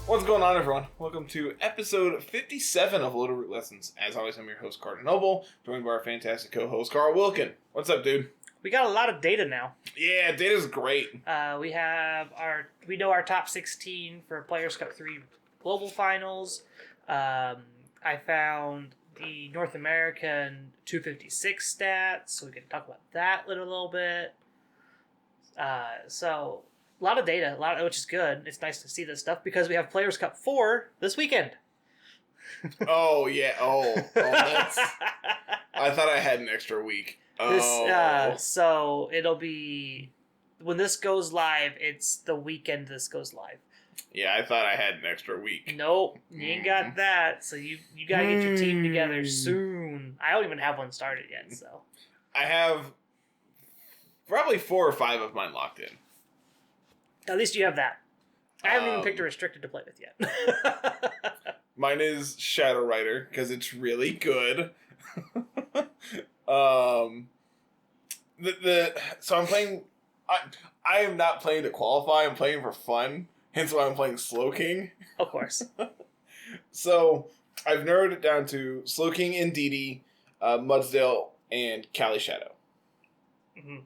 What's going on, everyone? Welcome to episode 57 of Littleroot Lessons. As always, I'm your host, Carter Noble, joined by our fantastic co-host, Carl Wilkin. What's up, dude? We got a lot of data now. Yeah, data's great. We know our top 16 for Players Cup 3 Global Finals. I found the North American 256 stats, so we can talk about that a little bit. So a lot of data, which is good. It's nice to see this stuff because we have Players Cup 4 this weekend. Oh, yeah. Oh, that's... I thought I had an extra week. So it'll be... When this goes live, it's the weekend this goes live. Yeah, I thought I had an extra week. Nope, you ain't got that. So you gotta get your team together soon. I don't even have one started yet, so... I have probably 4 or 5 of mine locked in. At least you have that. I haven't even picked a restricted to play with yet. Mine is Shadow Rider, because it's really good. So I'm playing... I am not playing to qualify, I'm playing for fun. Hence why I'm playing Slow King. Of course. So, I've narrowed it down to Slow King, Ndidi, Mudsdale, and Cali Shadow. Mm-hmm.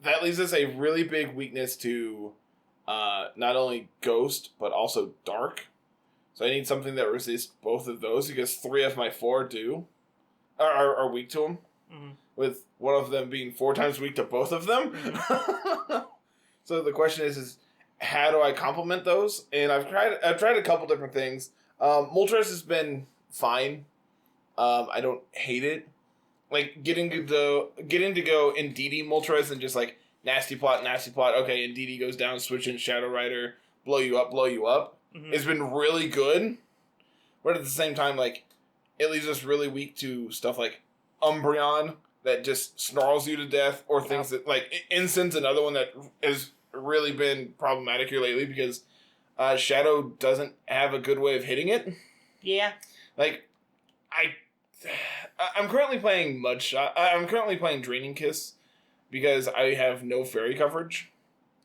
That leaves us a really big weakness to not only Ghost, but also Dark. So I need something that resists both of those, because 3 of my 4 are weak to them. Mm-hmm. With one of them being 4 times weak to both of them. Mm-hmm. So the question is how do I complement those? And I've tried a couple different things. Moltres has been fine. I don't hate it. Like getting to go Ndidi Moltres and just like nasty plot. Okay, Ndidi goes down, switch in Shadow Rider, blow you up. Mm-hmm. It's been really good. But at the same time, like it leaves us really weak to stuff like Umbreon that just snarls you to death, or things that like Incense, another one that has really been problematic here lately because Shadow doesn't have a good way of hitting it. Yeah. Like I'm currently playing Mudshot. I'm currently playing Draining Kiss because I have no fairy coverage,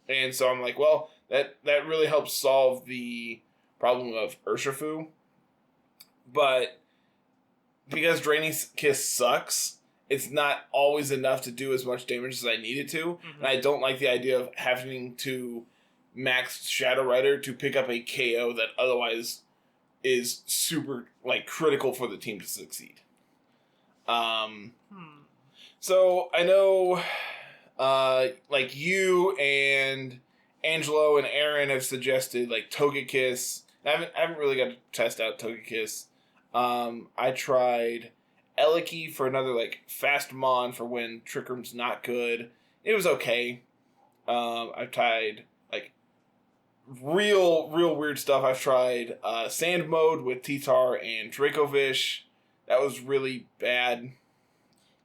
and so I'm like, well, that really helps solve the problem of Urshifu, but because Draining Kiss sucks, it's not always enough to do as much damage as I need it to, and I don't like the idea of having to max Shadow Rider to pick up a KO that otherwise is super like critical for the team to succeed. So I know, like you and Angelo and Aaron have suggested like Togekiss. I haven't really got to test out Togekiss. I tried Eliki for another like fast mon for when Trick Room's not good. It was okay. I've tried like real weird stuff. I've tried Sand Mode with T-Tar and Dracovish. That was really bad.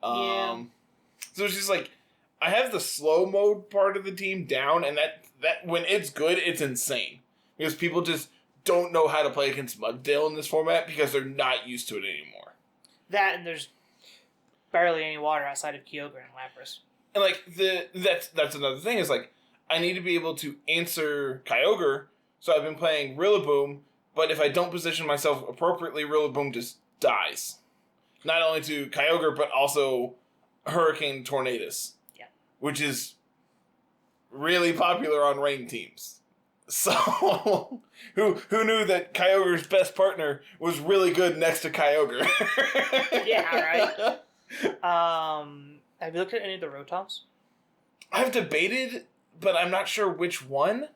Yeah. So it's just like I have the slow mode part of the team down, and that when it's good, it's insane because people just don't know how to play against Muddale in this format because they're not used to it anymore. That, and there's barely any water outside of Kyogre and Lapras. And like that's another thing is like I need to be able to answer Kyogre, so I've been playing Rillaboom, but if I don't position myself appropriately, Rillaboom just dies. Not only to Kyogre, but also Hurricane Tornadus. Yeah. Which is really popular on rain teams. So, who knew that Kyogre's best partner was really good next to Kyogre? Yeah, right? Have you looked at any of the Rotoms? I've debated, but I'm not sure which one.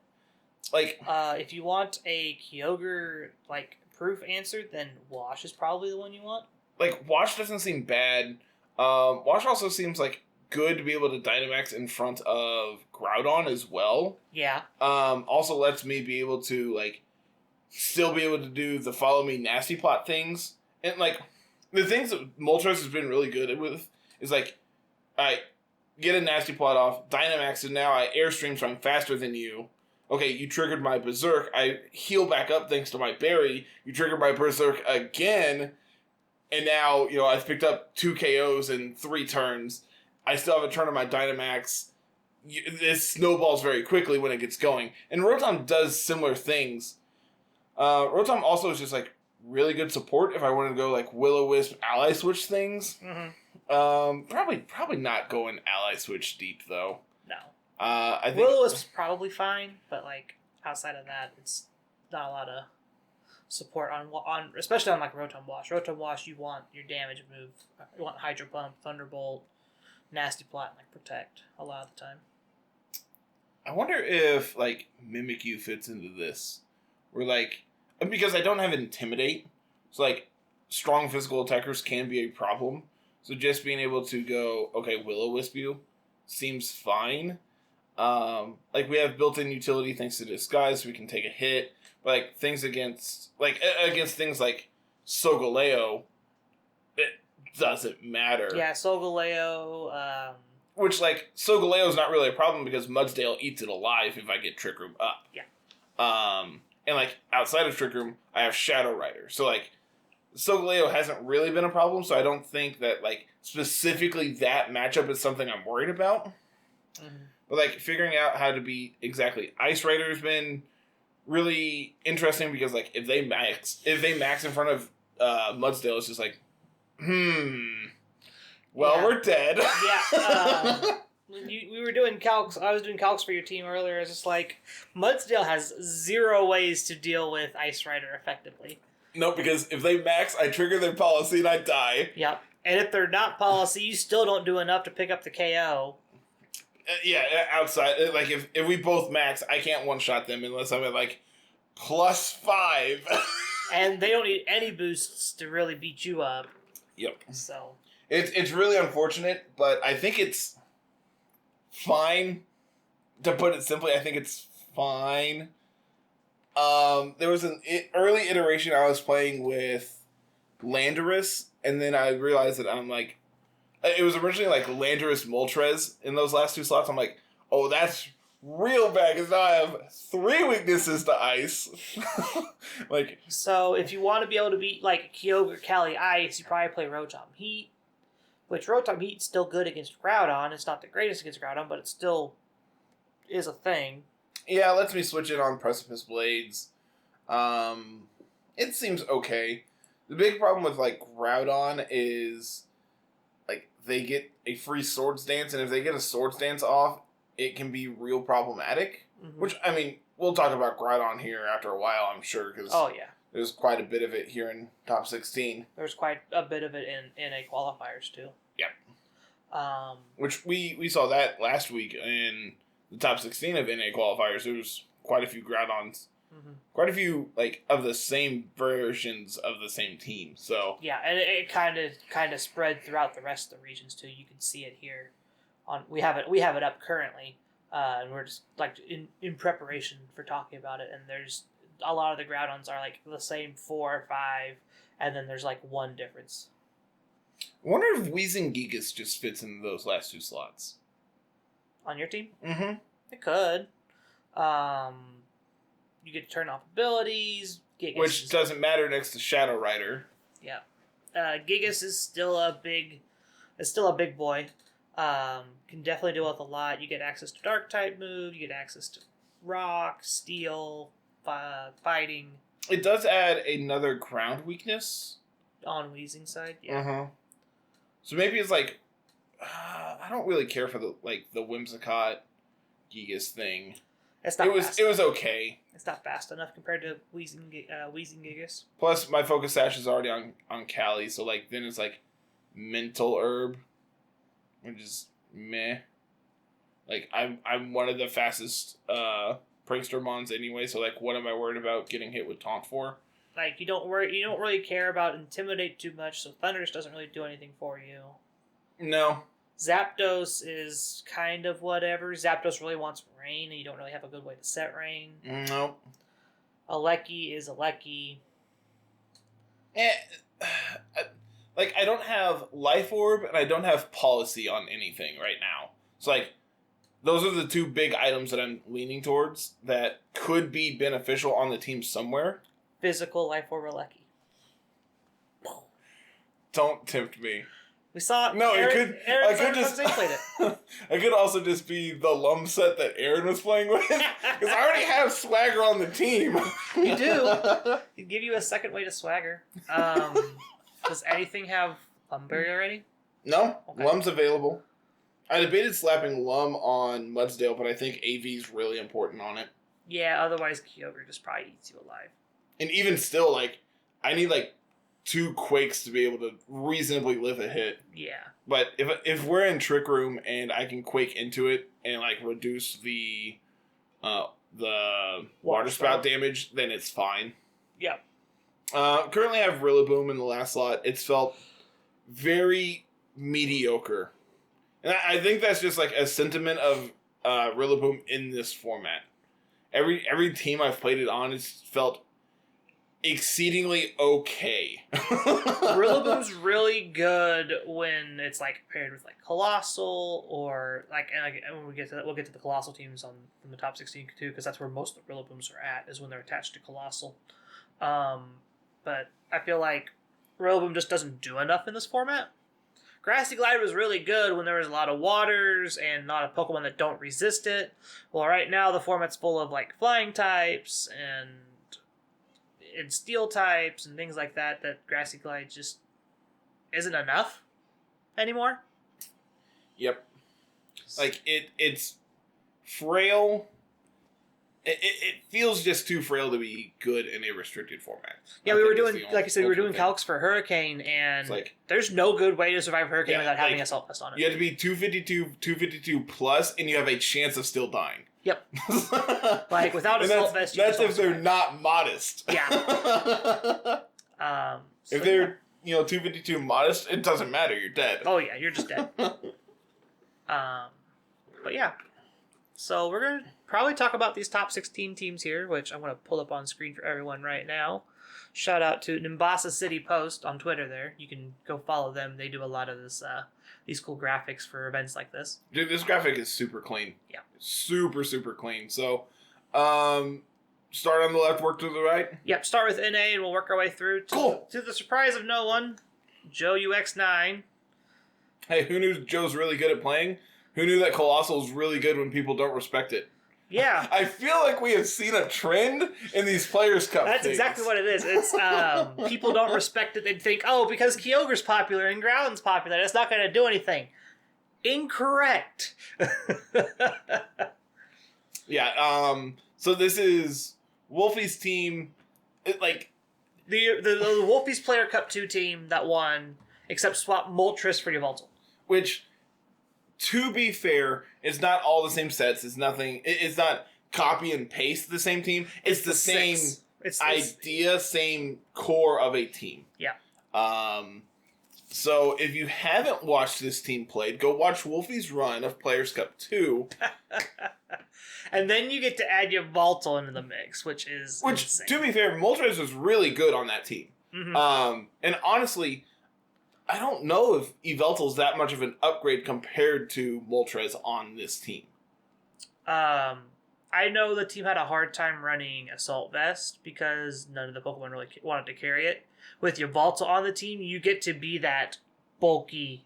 Like, if you want a Kyogre, like, proof answer, then Wash is probably the one you want. Like, Wash doesn't seem bad. Wash also seems like good to be able to Dynamax in front of Groudon as well. Yeah. Also lets me be able to, like, still be able to do the follow me nasty plot things. And, like, the things that Moltres has been really good with is, like, I get a nasty plot off, Dynamax, and now I Airstream, so I'm faster than you. Okay, you triggered my Berserk. I heal back up thanks to my Berry. You triggered my Berserk again. And now, you know, I've picked up 2 KOs in 3 turns. I still have a turn on my Dynamax. This snowballs very quickly when it gets going. And Rotom does similar things, Rotom also is just like really good support if I wanted to go like Will-O-Wisp ally switch things. Probably not going ally switch deep though. No. I think Will-O-Wisp's probably fine, but like outside of that, it's not a lot of support on especially on like Rotom Wash. Rotom Wash, you want your damage move. You want Hydro Pump, Thunderbolt, Nasty Plot, and like Protect a lot of the time. I wonder if like Mimikyu fits into this. Where like because I don't have Intimidate, so like strong physical attackers can be a problem. So just being able to go, okay, Will-O-Wisp you seems fine. Like we have built-in utility thanks to Disguise, so we can take a hit. But like things against things like Solgaleo, it doesn't matter. Yeah, Solgaleo. Which like Solgaleo is not really a problem because Mudsdale eats it alive if I get Trick Room up. Yeah. And like outside of Trick Room, I have Shadow Rider. So like Solgaleo hasn't really been a problem, so I don't think that like specifically that matchup is something I'm worried about. Mm-hmm. But like figuring out how to beat exactly Ice Rider has been really interesting because like if they max in front of Mudsdale, it's just like, well, we're dead. Yeah. We were doing calcs. I was doing calcs for your team earlier. It's just like Mudsdale has 0 ways to deal with Ice Rider effectively. No, because if they max, I trigger their policy and I die. Yep. And if they're not policy, you still don't do enough to pick up the KO. Yeah, outside. Like, if we both max, I can't one-shot them unless I'm at, like, +5. And they don't need any boosts to really beat you up. Yep. So. It's really unfortunate, but I think it's fine. To put it simply, I think it's fine. There was an early iteration I was playing with Landorus, and then I realized that I'm like, it was originally like Landorus Moltres in those last 2 slots. I'm like, oh, that's real bad because now I have 3 weaknesses to ice. Like, so if you want to be able to beat like Kyogre, Cali Ice, you probably play Rotom Heat, which Rotom Heat's still good against Groudon. It's not the greatest against Groudon, but it still is a thing. Yeah, it lets me switch in on Precipice Blades. It seems okay. The big problem with like Groudon is like they get a free Swords Dance, and if they get a Swords Dance off, it can be real problematic. Mm-hmm. Which, I mean, we'll talk about Groudon here after a while, I'm sure, because there's quite a bit of it here in Top 16. There's quite a bit of it in NA qualifiers, too. Yeah. Which we saw that last week in the Top 16 of NA qualifiers. There was quite a few Groudons. Mm-hmm. Quite a few, like, of the same versions of the same team, so... Yeah, and it kind of spread throughout the rest of the regions, too. You can see it here. We have it up currently, and we're just, like, in preparation for talking about it, and there's... A lot of the Groudons are, like, the same 4 or 5, and then there's, like, 1 difference. I wonder if Weezing Gigas just fits into those last 2 slots. On your team? Mm-hmm. It could. You get to turn off abilities. Gigas which doesn't matter next to Shadow Rider. Yeah. Gigas is still a big boy. Can definitely deal with a lot. You get access to Dark type move. You get access to Rock, Steel, Fighting. It does add another ground weakness on Weezing's side. Yeah. Uh-huh. So maybe it's like I don't really care for the Whimsicott Gigas thing. It was okay. It's not fast enough compared to Weezing Gigas. Plus, my focus sash is already on Cali, so like then it's like Mental Herb, which is meh. Like I'm one of the fastest Prankster Mons anyway, so like what am I worried about getting hit with Taunt for? Like you don't really care about Intimidate too much, so Thundurus doesn't really do anything for you. No. Zapdos is kind of whatever. Zapdos really wants rain, and you don't really have a good way to set rain. Nope. Alecki is Alecki. Like, I don't have Life Orb, and I don't have Policy on anything right now. So, like, those are the 2 big items that I'm leaning towards that could be beneficial on the team somewhere. Physical Life Orb Alecki. Don't tempt me. We saw No, Aaron I could Simon just from Zing played it. I could also just be the Lum set that Aaron was playing with, because I already have Swagger on the team. You do. He'd give you a second way to Swagger. Does anything have Lumberry already? No, Okay. Lum's available. I debated slapping Lum on Mudsdale, but I think AV is really important on it. Yeah, otherwise Kyogre just probably eats you alive. And even still, like, I need, like, 2 Quakes to be able to reasonably live a hit. Yeah. But if we're in Trick Room and I can Quake into it and, like, reduce the water spout damage, then it's fine. Yeah. Currently I have Rillaboom in the last slot. It's felt very mediocre. And I think that's just, like, a sentiment of Rillaboom in this format. Every team I've played it on has felt exceedingly okay. Rillaboom's really good when it's like paired with like Colossal or like, and when we'll get to the Colossal teams from the top 16 too, because that's where most of the Rillabooms are at, is when they're attached to Colossal. But I feel like Rillaboom just doesn't do enough in this format. Grassy Glide was really good when there was a lot of waters and not a Pokemon that don't resist it. Well, right now the format's full of like flying types and steel types and things like that Grassy Glide just isn't enough anymore. Yep. Like, it's frail. It feels just too frail to be good in a restricted format. Yeah, we were doing, like you said, we were doing calcs for Hurricane, and like, there's no good way to survive Hurricane without having Assault Vest on it. You have to be 252 plus, and you have a chance of still dying. Yep. Like, without Assault Vest, you that's just if they're not modest. Yeah. If they're 252 modest, it doesn't matter. You're dead. Oh yeah, you're just dead. But yeah, so we're gonna probably talk about these top 16 teams here, which I'm gonna pull up on screen for everyone right now. Shout out to Nimbasa City Post on Twitter. There, you can go follow them. They do a lot of this, these cool graphics for events like this. Dude, this graphic is super clean. Yeah, super clean. So, start on the left, work to the right. Yep, start with NA, and we'll work our way through. To the surprise of no one, Joe UX9. Hey, who knew Joe's really good at playing? Who knew that Colossal's really good when people don't respect it? Yeah. I feel like we have seen a trend in these Players' Cup That's things. exactly what it is. It's people don't respect it. They think, oh, because Kyogre's popular and Groudon's popular, it's not going to do anything. Incorrect. Yeah, so this is Wolfie's team. The Wolfie's Player Cup 2 team that won, except swap Moltres for Yveltal. Which, to be fair, it's not all the same sets. It's nothing. It's not copy and paste the same team. It's the same idea, same core of a team. Yeah. So if you haven't watched this team played, go watch Wolfie's run of Players Cup 2. And then you get to add Yveltal into the mix, which insane. To be fair, Moltres was really good on that team. Mm-hmm. And honestly, I don't know if Yveltal's that much of an upgrade compared to Moltres on this team. I know the team had a hard time running Assault Vest because none of the Pokemon really wanted to carry it. With Yveltal on the team, you get to be that bulky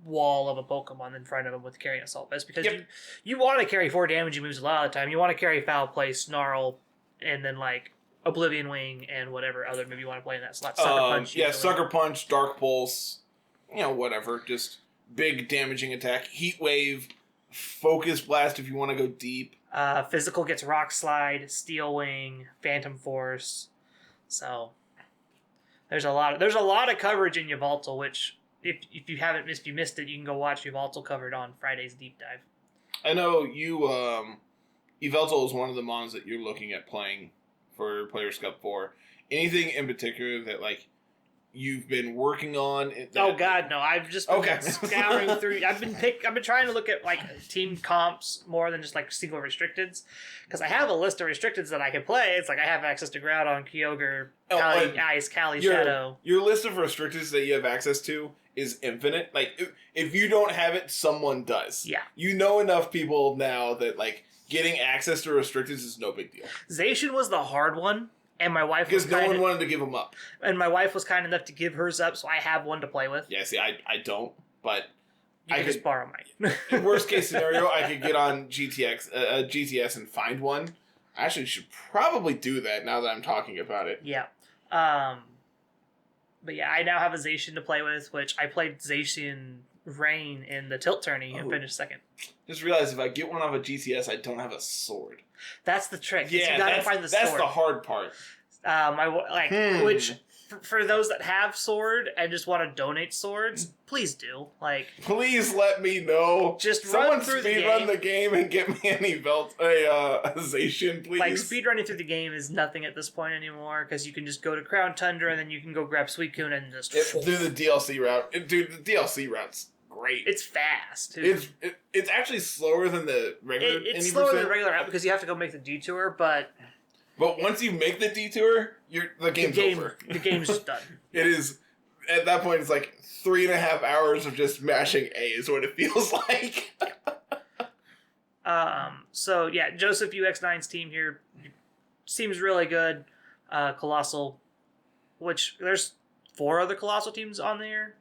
wall of a Pokemon in front of them with carrying Assault Vest, because you want to carry 4 damaging moves a lot of the time. You want to carry Foul Play, Snarl, and then like Oblivion Wing and whatever other move you want to play in that slot. Sucker Punch. Yeah, Sucker Punch, Dark Pulse, whatever. Just big damaging attack. Heat Wave, Focus Blast if you want to go deep. Physical gets Rock Slide, Steel Wing, Phantom Force. So there's a lot of coverage in Yveltal, which if you missed it, you can go watch Yveltal covered on Friday's Deep Dive. I know you Yveltal is one of the mons that you're looking at playing for Players Cup 4. Anything in particular that you've been working on? Oh God, no! I've just been scouring through. I've been trying to look at team comps more than just single restricteds, because I have a list of restricteds that I can play. It's I have access to Groudon, Kyogre, Cali Ice, Cali Shadow. Your list of restricteds that you have access to is infinite. If you don't have it, someone does. Yeah. You know enough people now that getting access to restricteds is no big deal. Zacian was the hard one. And my wife because no one wanted to give them up. And my wife was kind enough to give hers up, so I have one to play with. Yeah, see, I don't, but I could just borrow mine. In worst case scenario, I could get on GTS and find one. I actually should probably do that now that I'm talking about it. Yeah. But yeah, I now have a Zacian to play with, which I played Zacian Rain in the Tilt tourney and finished second. Just realized if I get one off a GTS, I don't have a sword. That's the trick. Yeah, you gotta find the sword. That's the hard part. Which for those that have sword and just want to donate swords, please do. Please let me know. Just someone run through the game and get me a Zacian, please. Speedrunning through the game is nothing at this point anymore because you can just go to Crown Tundra and then you can go grab Suicune and just do the DLC route. Dude, the DLC route's great. It's fast. Too. It's actually slower than the regular. It's slower than the regular route because you have to go make the detour, But once you make the detour, the game's over. The game's just done. It is. At that point, it's like 3.5 hours of just mashing A is what it feels like. So yeah, Joseph UX9's team here seems really good. Colossal, which there's 4 other Colossal teams on there.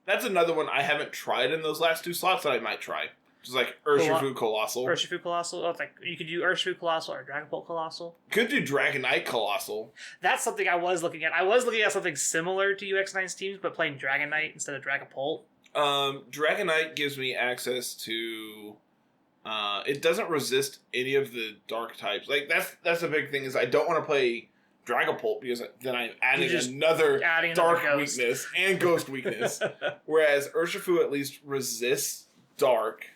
That's another one I haven't tried in those last 2 slots that I might try. Just like Urshifu Colossal. Urshifu Colossal. Oh, you could do Urshifu Colossal or Dragapult Colossal. Could do Dragonite Colossal. That's something I was looking at. I was looking at something similar to UX9's teams, but playing Dragonite instead of Dragapult. Dragonite gives me access to... it doesn't resist any of the dark types. That's the big thing is I don't want to play Dragapult because then I'm adding another dark weakness and ghost weakness. Whereas Urshifu at least resists dark.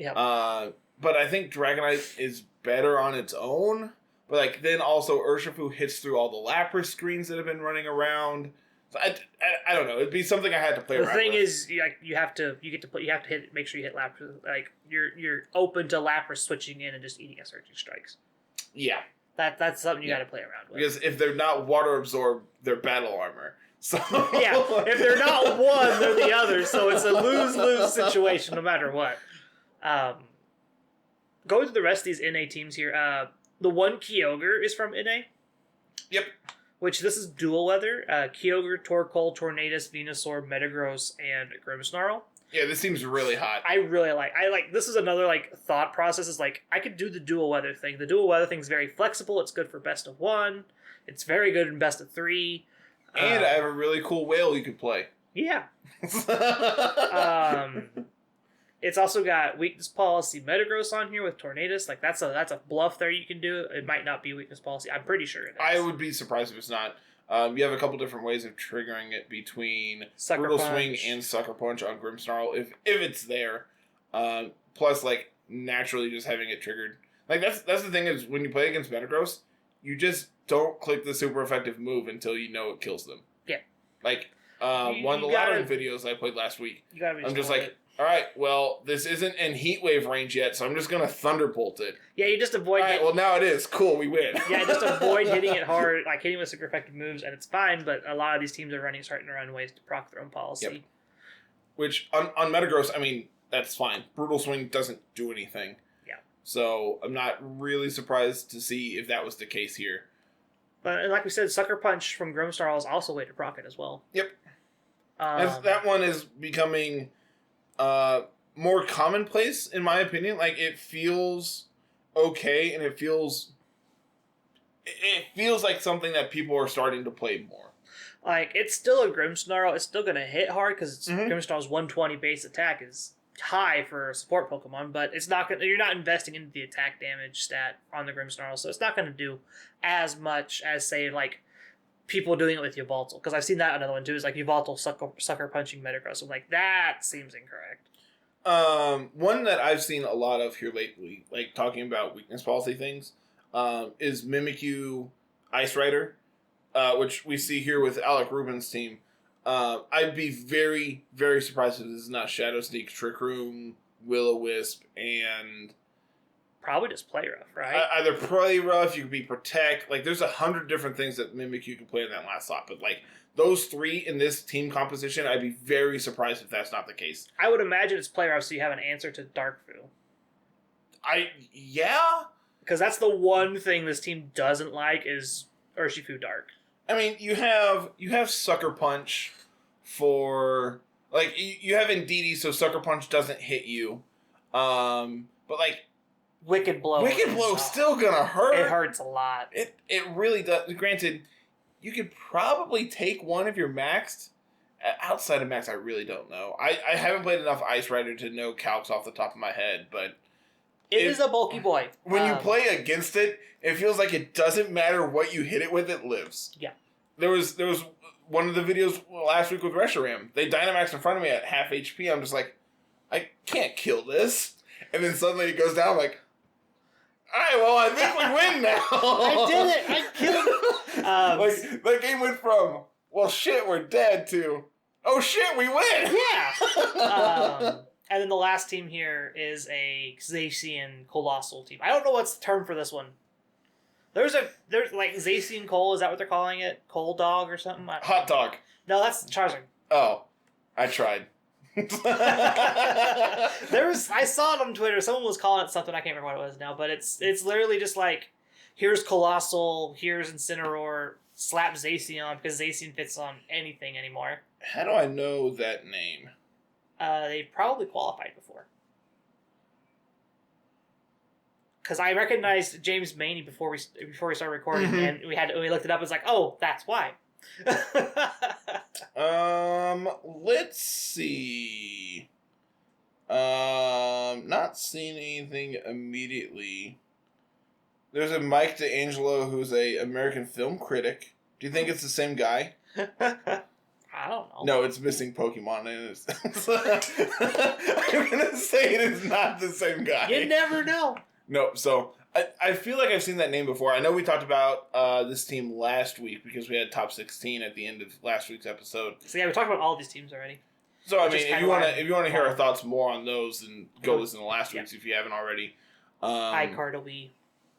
Yeah. But I think Dragonite is better on its own. But then also Urshifu hits through all the Lapras screens that have been running around. So I don't know. It'd be something I had to play around with. The thing is, you have to make sure you hit Lapras. You're open to Lapras switching in and just eating Surging Strikes. Yeah. That's something you got to play around with. Because if they're not water absorbed, they're battle armor. So yeah, if they're not one, they're the other. So it's a lose-lose situation no matter what. Going to the rest of these NA teams here, the one Kyogre is from NA. Yep. Which this is dual weather. Kyogre, Torkoal, Tornadus, Venusaur, Metagross, and Grimmsnarl. Yeah, this seems really hot. I like this is another thought process is I could do the dual weather thing. The dual weather thing is very flexible. It's good for best of 1. It's very good in best of 3. And I have a really cool whale you could play. Yeah. It's also got weakness policy Metagross on here with Tornadus. That's a bluff there you can do. It might not be weakness policy. I'm pretty sure it is. I would be surprised if it's not. You have a couple different ways of triggering it between Brutal Swing and Sucker Punch on Grimmsnarl if it's there. Plus, naturally just having it triggered. That's the thing is when you play against Metagross, you just don't click the super effective move until you know it kills them. Yeah. One of the Lateran videos I played last week, I'm just all right, well, this isn't in Heat Wave range yet, so I'm just going to Thunderbolt it. Yeah, you just avoid... All right, well, now it is. Cool, we win. Yeah, just avoid hitting it hard, hitting with super effective moves, and it's fine, but a lot of these teams are starting to run ways to proc their own policy. Yep. Which, on Metagross, that's fine. Brutal Swing doesn't do anything. Yeah. So, I'm not really surprised to see if that was the case here. But like we said, Sucker Punch from Grimmsnarl is also a way to proc it as well. Yep. That one is becoming... more commonplace in my opinion. It feels okay, and it feels like something that people are starting to play more. It's still a Grimmsnarl. It's still gonna hit hard because Grimmsnarl's 120 base attack is high for a support Pokemon, but it's not gonna. You're not investing into the attack damage stat on the Grimmsnarl, so it's not gonna do as much as say people doing it with Yveltal, because I've seen that another one too. Is Yveltal sucker punching Metagross. I'm that seems incorrect. One that I've seen a lot of here lately, talking about weakness policy things, is Mimikyu Ice Rider, which we see here with Alec Rubin's team. I'd be very, very surprised if this is not Shadow Sneak, Trick Room, Will-O-Wisp, and... Probably just Play Rough, right? Either Play Rough, you could be Protect. There's 100 different things that Mimikyu can play in that last slot, but those 3 in this team composition, I'd be very surprised if that's not the case. I would imagine it's Play Rough, so you have an answer to Darkfu. Yeah? Because that's the one thing this team doesn't like is Urshifu Dark. I mean, you have Sucker Punch for like you have Indeedee, so Sucker Punch doesn't hit you. But like Wicked Blow. Wicked Blow's still gonna hurt. It hurts a lot. It really does. Granted, you could probably take one if you're maxed. Outside of max, I really don't know. I haven't played enough Ice Rider to know calcs off the top of my head, but it is a bulky boy. When you play against it, it feels like it doesn't matter what you hit it with, it lives. Yeah. There was one of the videos last week with Reshiram. They Dynamax in front of me at half HP. I'm just like, I can't kill this. And then suddenly it goes down, I'm like, all right, well, I think we win now. I did it. I killed it. Like, that game went from, well, shit, we're dead, to, oh, shit, we win. Yeah. And then the last team here is a Zacian Colossal team. I don't know what's the term for this one. There's like Zacian Coal, is that what they're calling it? Coal Dog or something? Hot Dog. No, that's Charizard. Oh, I tried. I saw it on Twitter. Someone was calling it something. I can't remember what it was now, but it's literally just like, here's Colossal, here's Incineroar, slap Zacian because Zacian fits on anything anymore. How do I know that name? They probably qualified before. Because I recognized James Maney before we started recording, and we looked it up. It's like, oh, that's why. Let's see. Not seeing anything immediately. There's a Mike DeAngelo who's a American film critic. Do you think it's the same guy? I don't know. No, it's missing Pokemon in it. I'm gonna say it is not the same guy. You never know. No, so I feel like I've seen that name before. I know we talked about this team last week because we had top 16 at the end of last week's episode. So yeah, we talked about all these teams already. So I mean, if you want to hear our thoughts more on those, then go listen to last week's if you haven't already. iCard will be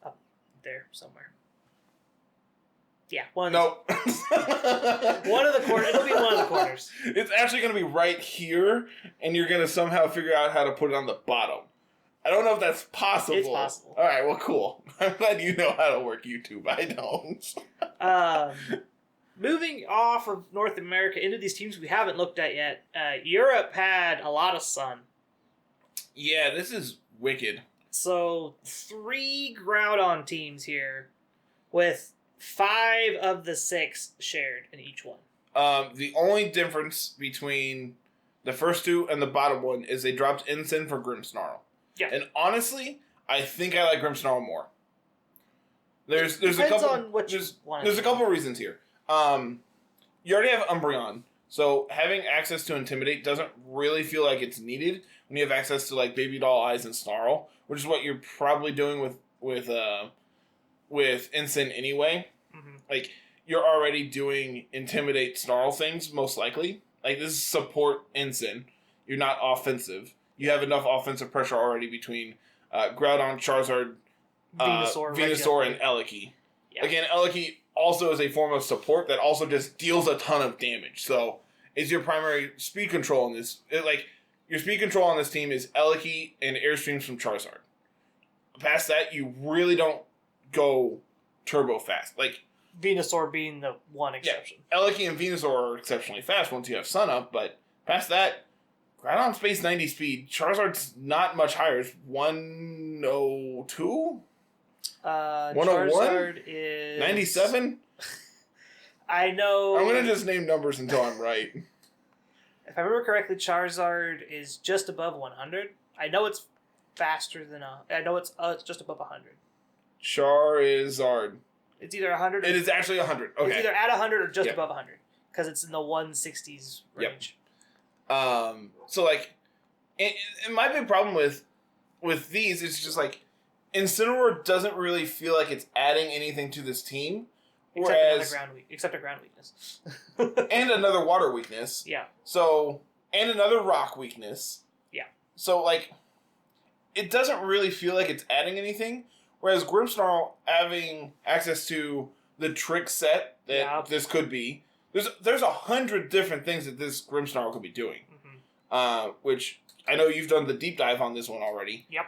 up there somewhere. Yeah, one. Nope. One of the corners. It'll be one of the corners. It's actually going to be right here, and you're going to somehow figure out how to put it on the bottom. I don't know if that's possible. It's possible. All right, well, cool. I'm glad you know how to work YouTube. I don't. Moving off of North America into these teams we haven't looked at yet, Europe had a lot of sun. Yeah, this is wicked. So 3 Groudon teams here with 5 of the 6 shared in each one. The only difference between the first 2 and the bottom one is they dropped Ensign for Grimmsnarl. Yeah. And honestly, I think I like Grimmsnarl more. There's Depends a couple on what you want. There's a couple reasons here. You already have Umbreon, so having access to Intimidate doesn't really feel like it's needed when you have access to like Baby Doll Eyes and Snarl, which is what you're probably doing with Ensign anyway. Mm-hmm. Like you're already doing Intimidate Snarl things most likely. Like this is support Ensign. You're not offensive. You have enough offensive pressure already between Groudon, Charizard, Venusaur, and Eliki. Yeah. Again, Eliki also is a form of support that also just deals a ton of damage. So it's your primary speed control in this. Your speed control on this team is Eliki and Airstreams from Charizard. Past that, you really don't go turbo fast. Like Venusaur being the one exception. Yeah, Eliki and Venusaur are exceptionally fast once you have Sun Up, but past that, Groudon Space 90 speed. Charizard's not much higher. It's 102? 101? Charizard is 97? I know. I'm going to just name numbers until I'm right. If I remember correctly, Charizard is just above 100. I know it's faster than I know it's just above 100. Charizard. It's either 100 It is actually 100. Okay. It's either at 100 or just above 100 because it's in the 160s range. So like, and my big problem with these is just like, Incineroar doesn't really feel like it's adding anything to this team, except a ground weakness, and another water weakness. Yeah. So and another rock weakness. Yeah. So like, it doesn't really feel like it's adding anything. Whereas Grimmsnarl having access to the trick set that this could be. There's 100 different things that this Grimmsnarl could be doing. Mm-hmm. Which I know you've done the deep dive on this one already. Yep.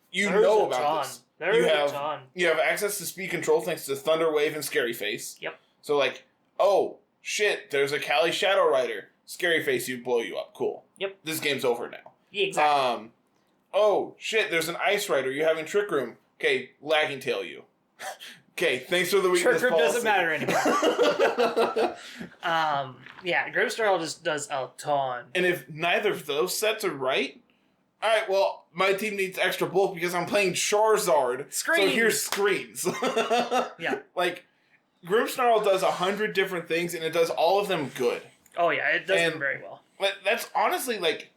You know about this. There's a ton. You have access to speed control thanks to Thunder Wave and Scary Face. Yep. So like, oh shit, there's a Kali Shadow Rider. Scary Face, you blow you up. Cool. Yep. This game's over now. Yeah, exactly. Oh shit, there's an Ice Rider. You're having Trick Room. Okay, Lagging Tail you. Okay, thanks for the weakness Trick Room policy. doesn't matter anymore. Yeah, Grimmsnarl just does a ton. And if neither of those sets are right, alright, well, my team needs extra bulk because I'm playing Charizard. Screens! So here's screens. Yeah. Like, Grimmsnarl does 100 different things and it does all of them good. Oh yeah, it does them very well. But that's honestly, like,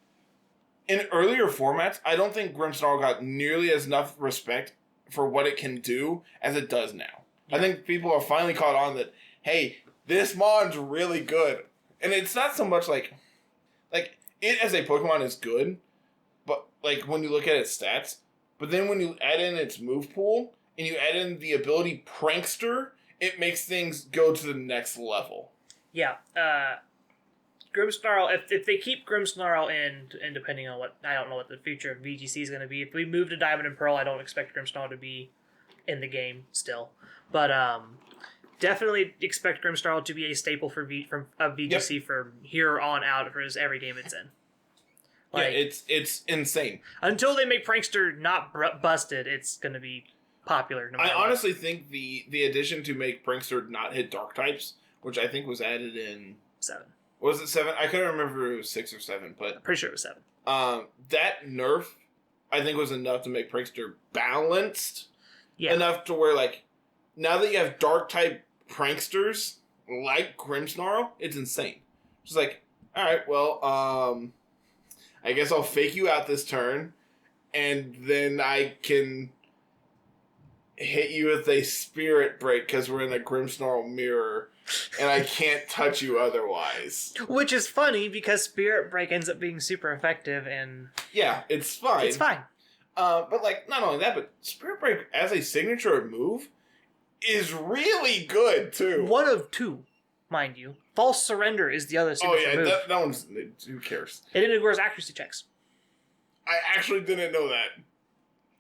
in earlier formats, I don't think Grimmsnarl got nearly as enough respect for what it can do as it does now. Yeah. I think people have finally caught on that, hey, this mon's really good. And it's not so much like it as a Pokemon is good, but like when you look at its stats, but then when you add in its move pool and you add in the ability Prankster, it makes things go to the next level. Yeah. Grimmsnarl, if they keep Grimmsnarl in, and depending on what, I don't know what the future of VGC is going to be. If we move to Diamond and Pearl, I don't expect Grimmsnarl to be in the game still. But definitely expect Grimmsnarl to be a staple for VGC from here on out for every game it's in. Like, yeah, it's insane. Until they make Prankster not busted, it's going to be popular. No matter I honestly think the addition to make Prankster not hit Dark types, which I think was added in 7. Was it 7? I couldn't remember if it was 6 or 7, but I'm pretty sure it was 7. That nerf, I think, was enough to make Prankster balanced. Yeah. Enough to where, like, now that you have Dark type Pranksters like Grimmsnarl, it's insane. Just like, all right, well, I guess I'll fake you out this turn, and then I can hit you with a Spirit Break because we're in a Grimmsnarl mirror. And I can't touch you otherwise. Which is funny because Spirit Break ends up being super effective and... Yeah, it's fine. It's fine. But, like, not only that, but Spirit Break as a signature move is really good, too. One of 2, mind you. False Surrender is the other signature move. That one's... Who cares? It ignores accuracy checks. I actually didn't know that.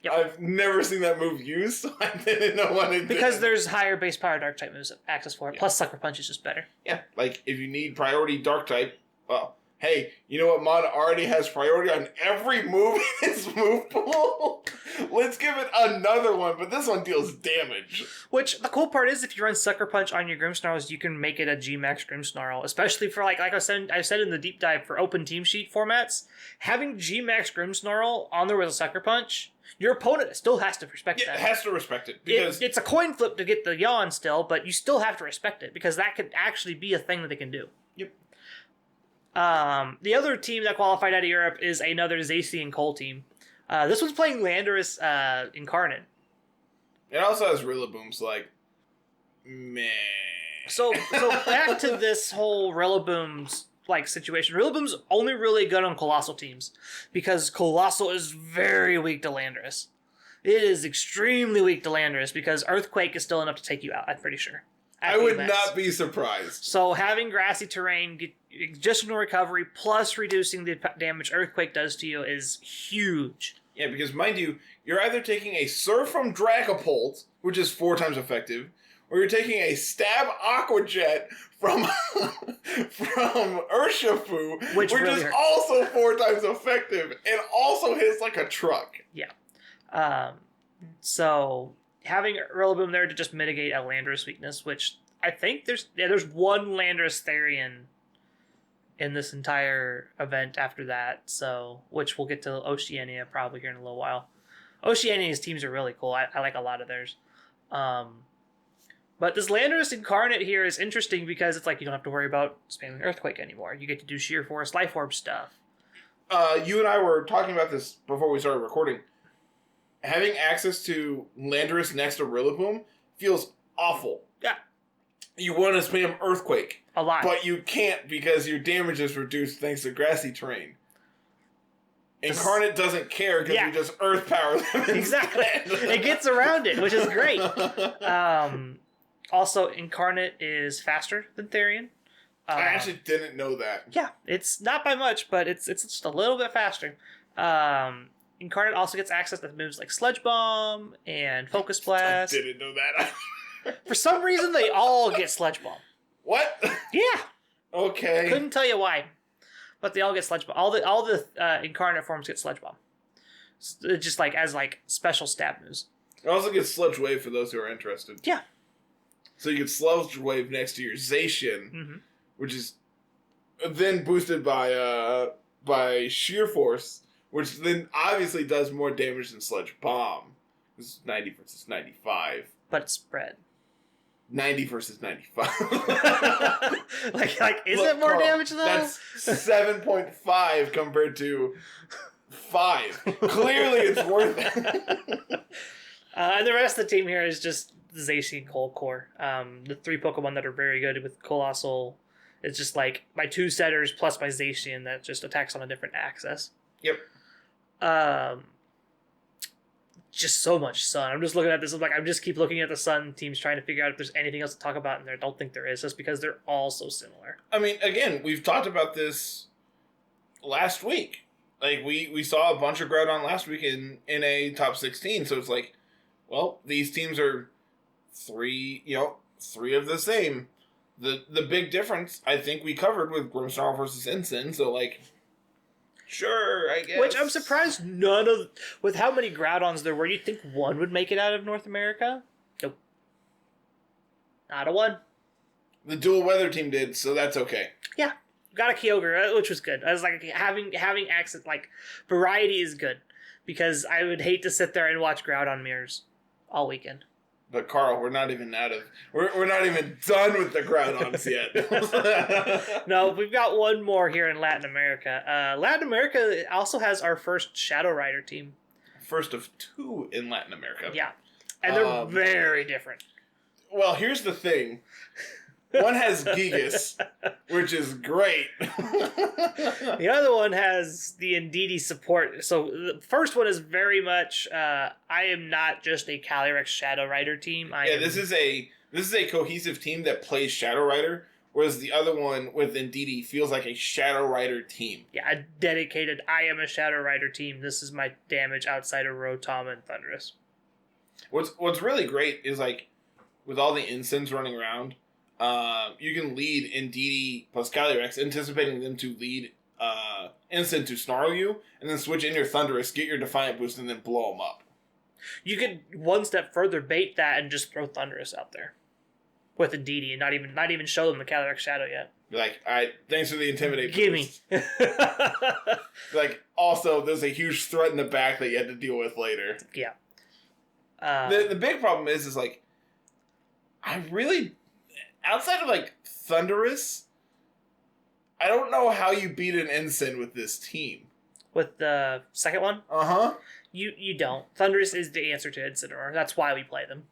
Yep. I've never seen that move used, so I didn't know what it did. Because there's higher base power Dark type moves access for it, plus Sucker Punch is just better. Yeah, like, if you need priority Dark type, well, hey, you know what mod already has priority on every move in its move pool? Let's give it another one, but this one deals damage. Which, the cool part is, if you run Sucker Punch on your Grimmsnarls, you can make it a G-Max Grimmsnarl. Especially for, like I said in the deep dive, for open team sheet formats, having G-Max Grimmsnarl on there with a Sucker Punch, your opponent still has to respect that. It has to respect it. Because it's a coin flip to get the yawn still, but you still have to respect it, because that could actually be a thing that they can do. Yep. The other team that qualified out of Europe is another Zacy and Cole team. This one's playing Landorus Incarnate. It also has Rillaboom, so like, meh. So back to this whole Rillaboom's like situation. Rillaboom's only really good on Colossal teams because Colossal is very weak to Landorus. It is extremely weak to Landorus because Earthquake is still enough to take you out, I'm pretty sure. I would not be surprised. So having grassy terrain, additional recovery, plus reducing the damage Earthquake does to you is huge. Yeah, because mind you, you're either taking a Surf from Dragapult, which is 4 times effective, or you're taking a Stab Aqua Jet from Urshifu, which really is also 4 times effective and also hits like a truck. Yeah. So having Rillaboom there to just mitigate a Landorus weakness, which I think there's one Landorus Therian in this entire event after that, so which we'll get to Oceania probably here in a little while. Oceania's teams are really cool. I like a lot of theirs. But this Landorus Incarnate here is interesting because it's like you don't have to worry about spamming Earthquake anymore. You get to do Sheer Force Life Orb stuff. You and I were talking about this before we started recording. Having access to Landorus next to Rillaboom feels awful. Yeah. You want to spam Earthquake. A lot. But you can't because your damage is reduced thanks to grassy terrain. Incarnate doesn't care because you just Earth Power them. Exactly. It gets around it, which is great. Also, Incarnate is faster than Therian. I actually didn't know that. Yeah, it's not by much, but it's just a little bit faster. Incarnate also gets access to moves like Sludge Bomb and Focus Blast. I didn't know that. For some reason, they all get Sludge Bomb. What? Yeah. Okay. Couldn't tell you why, but they all get Sludge Bomb. All the Incarnate forms get Sludge Bomb. Just like as like special stab moves. It also gets Sludge Wave for those who are interested. Yeah. So you get Sludge Wave next to your Zacian, which is then boosted by Sheer Force, which then obviously does more damage than Sludge Bomb. It's 90 versus 95. But it's spread. 90 versus 95. like is it more damage though? That's 7.5 compared to 5. Clearly it's worth it. And the rest of the team here is just Zacian Cold Core. The 3 Pokemon that are very good with Colossal. It's just like my 2 setters plus my Zacian that just attacks on a different axis. Yep. Just so much Sun. I'm just looking at this. I'm like, I just keep looking at the Sun teams trying to figure out if there's anything else to talk about in there. I don't think there is, just because they're all so similar. I mean, again, we've talked about this last week. Like, we saw a bunch of Groudon last week in a top 16, so it's like, well, these teams are three of the same. The big difference, I think we covered with Grimmsnarl versus Ensign, so like, sure, I guess. Which I'm surprised with how many Groudons there were, you'd think one would make it out of North America. Nope. Not a one. The dual weather team did, so that's okay. Yeah. Got a Kyogre, which was good. I was like, having access, like, variety is good. Because I would hate to sit there and watch Groudon mirrors all weekend. But Carl, we're not even done with the Groudons yet. No, we've got one more here in Latin America. Latin America also has our first Shadow Rider team. First of 2 in Latin America. Yeah. And they're very different. Well, here's the thing. One has Gigas, which is great. The other one has the Indeedee support. So the first one is very much, I am not just a Calyrex Shadow Rider team. This is a cohesive team that plays Shadow Rider, whereas the other one with Indeedee feels like a Shadow Rider team. Yeah, a dedicated, I am a Shadow Rider team. This is my damage outside of Rotom and Thundurus. What's really great is, like, with all the Insins running around, you can lead Indeedee plus Calyrex, anticipating them to lead Instant to Snarl you, and then switch in your Thundurus, get your Defiant boost, and then blow them up. You could one step further bait that and just throw Thundurus out there with Indeedee and not even show them the Calyrex Shadow yet. Be like, all right, thanks for the Intimidate Gimme. Like, also, there's a huge threat in the back that you had to deal with later. Yeah. The big problem is like, I really... Outside of, like, Thundurus, I don't know how you beat an Ensign with this team. With the second one? Uh-huh. You don't. Thundurus is the answer to Incineroar. That's why we play them.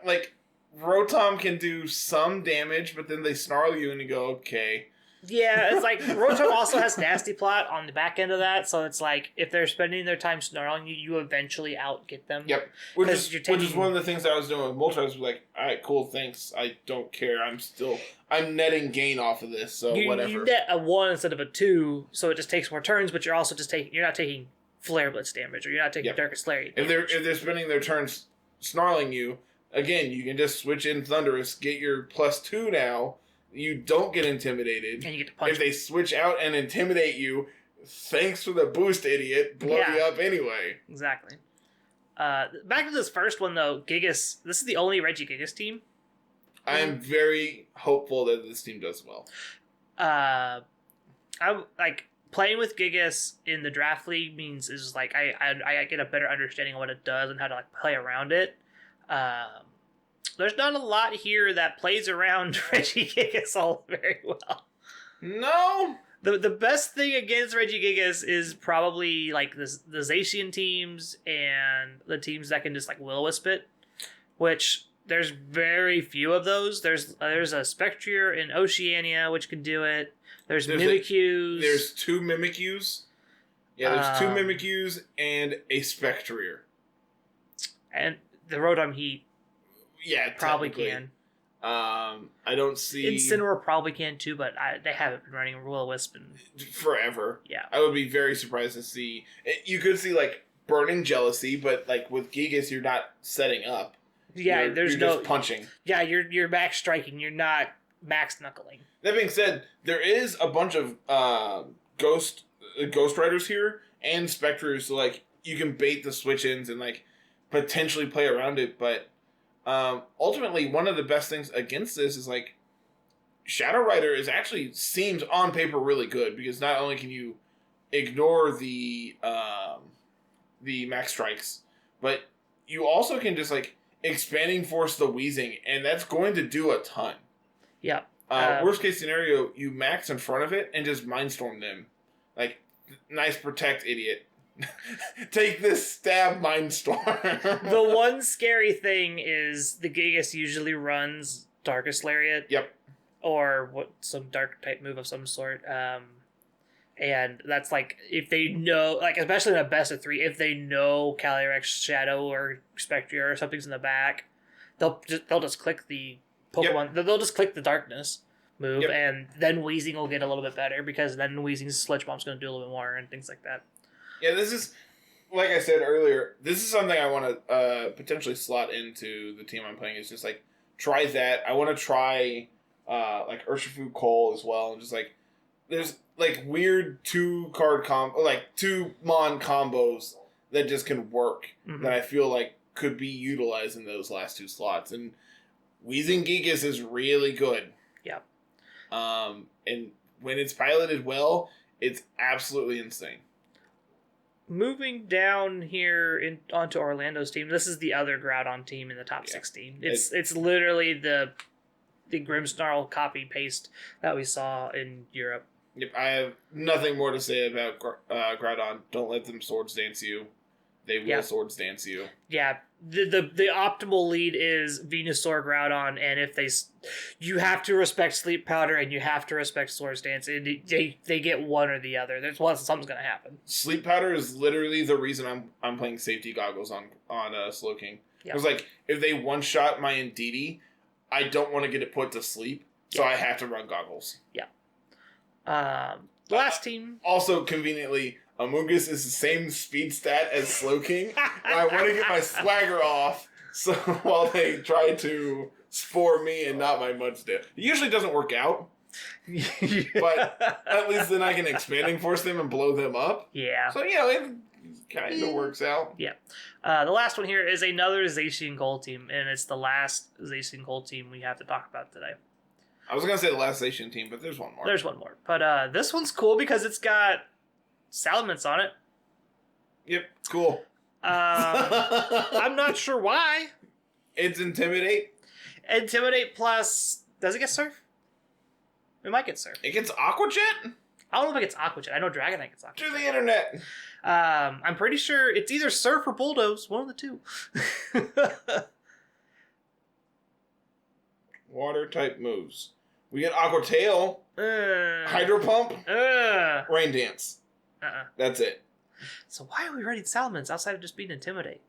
Like, Rotom can do some damage, but then they snarl you and you go, okay. Yeah, it's like, Rotom also has Nasty Plot on the back end of that, so it's like, if they're spending their time snarling you, you eventually outget them. Yep. Which is one of the things that I was doing with Moltres, was like, alright, cool, thanks, I don't care, I'm netting gain off of this, so whatever. You net a 1 instead of a 2, so it just takes more turns, but you're also you're not taking Flare Blitz damage, or you're not taking Darkest Lariat damage. If they're spending their turns snarling you, again, you can just switch in Thundurus, get your +2 now. You don't get intimidated. And you get to punch. If they switch out and intimidate you, thanks for the boost, idiot. Blow you up anyway. Exactly. Back to this first one, though. Gigas. This is the only Regigigas team. I am very hopeful that this team does well. I like playing with Gigas in the draft league means is like I get a better understanding of what it does and how to like play around it. There's not a lot here that plays around Regigigas all very well. No. The best thing against Regigigas is probably like the Zacian teams and the teams that can just like Will-O-Wisp it, which there's very few of those. There's a Spectrier in Oceania which can do it. There's Mimikyus. There's 2 Mimikyus. Yeah, there's 2 Mimikyus and a Spectrier. And the Rotom Heat. Yeah, probably can. I don't see... Incineroar probably can too, but they haven't been running Will-O-Wisp forever. Yeah. I would be very surprised to see... You could see, like, Burning Jealousy, but, like, with Gigas, you're not setting up. Yeah, you're just punching. Yeah, you're max striking. You're not max knuckling. That being said, there is a bunch of Ghost Riders here and Spectres, so, like, you can bait the switch-ins and, like, potentially play around it, but ultimately, one of the best things against this is, like, Shadow Rider seems on paper really good, because not only can you ignore the max strikes, but you also can just, like, Expanding Force the Wheezing, and that's going to do a ton. Yeah. Worst case scenario, you max in front of it and just Mindstorm them. Like, nice protect, idiot. Take this stab, Mindstorm. The one scary thing is the Gigas usually runs Darkest Lariat. Yep. Or some dark type move of some sort. And that's like, if they know, like, especially in a best of 3, if they know Calyrex Shadow or Spectre or something's in the back, they'll just click the Pokemon. Yep. They'll just click the Darkness move, yep. And then Weezing will get a little bit better, because then Weezing's Sludge Bomb's going to do a little bit more and things like that. Yeah, this is, like I said earlier, this is something I want to potentially slot into the team I'm playing. Is just, like, try that. I want to try, like, Urshifu Cole as well, and just, like, there's, like, weird 2-Mon combos that just can work, mm-hmm. that I feel like could be utilized in those last 2 slots. And Weezing Gigas is really good. Yeah. And when it's piloted well, it's absolutely insane. Moving down here onto Orlando's team, this is the other Groudon team in the top 16. It's literally the Grimmsnarl copy paste that we saw in Europe. Yep, I have nothing more to say about Groudon. Don't let them swords dance you. They will swords dance you. Yeah, the optimal lead is Venusaur, Groudon, and you have to respect Sleep Powder and you have to respect Swords Dance. And they get one or the other. Something's gonna happen. Sleep Powder is literally the reason I'm playing Safety Goggles on Slowking. Because like if they one shot my Indeedee, I don't want to get it put to sleep, so I have to run Goggles. Yeah. Last team. Also, conveniently, Amoonguss is the same speed stat as Slowking. I want to get my swagger off, so while they try to spore me and not my Mudsdale. It usually doesn't work out, but at least then I can Expanding Force them and blow them up. Yeah. So, it kind of works out. Yeah. The last one here is another Zacian Gold team, and it's the last Zacian Gold team we have to talk about today. I was going to say the last Asian team, but there's one more. There's one more. But this one's cool because it's got Salamence on it. Yep, cool. I'm not sure why. It's Intimidate. Intimidate plus... Does it get Surf? It might get Surf. It gets Aqua Jet? I don't know if it gets Aqua Jet. I know Dragonite gets Aqua Jet. To the internet. I'm pretty sure it's either Surf or Bulldoze. One of the two. Water type moves. We get Aqua Tail, Hydro Pump, Rain Dance. That's it. So why are we running Salamence outside of just being Intimidate?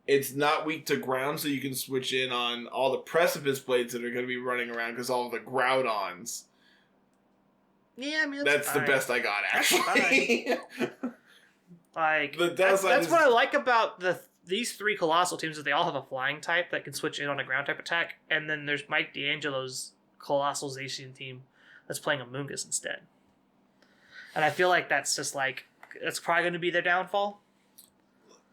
It's not weak to ground, so you can switch in on all the Precipice Blades that are going to be running around because all of the Groudons. Yeah, I mean that's the best I got, actually. Like that's what I like about these 3 Colossal teams, is they all have a flying type that can switch in on a ground type attack, and then there's Mike D'Angelo's Colossal Zacian team that's playing Amoonguss instead. And I feel like that's just like, that's probably going to be their downfall.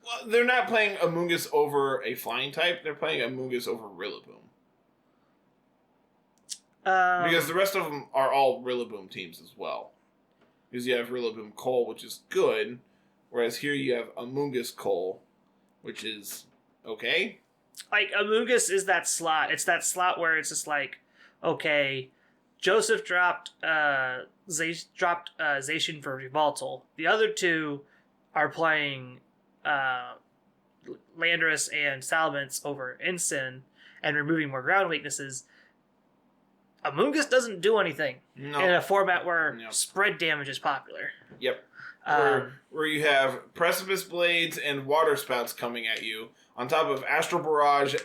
Well, they're not playing Amoonguss over a flying type, they're playing Amoonguss over Rillaboom. Because the rest of them are all Rillaboom teams as well. Because you have Rillaboom Cole, which is good, whereas here you have Amoonguss Cole, which is okay. Like, Amoonguss is that slot. It's that slot where it's just like, okay, Joseph dropped Zacian for Revoltal. The other 2 are playing Landorus and Salamence over Ensign and removing more ground weaknesses. Amoonguss doesn't do anything in a format where spread damage is popular. Yep. Where you have Precipice Blades and Water Spouts coming at you on top of Astral Barrage,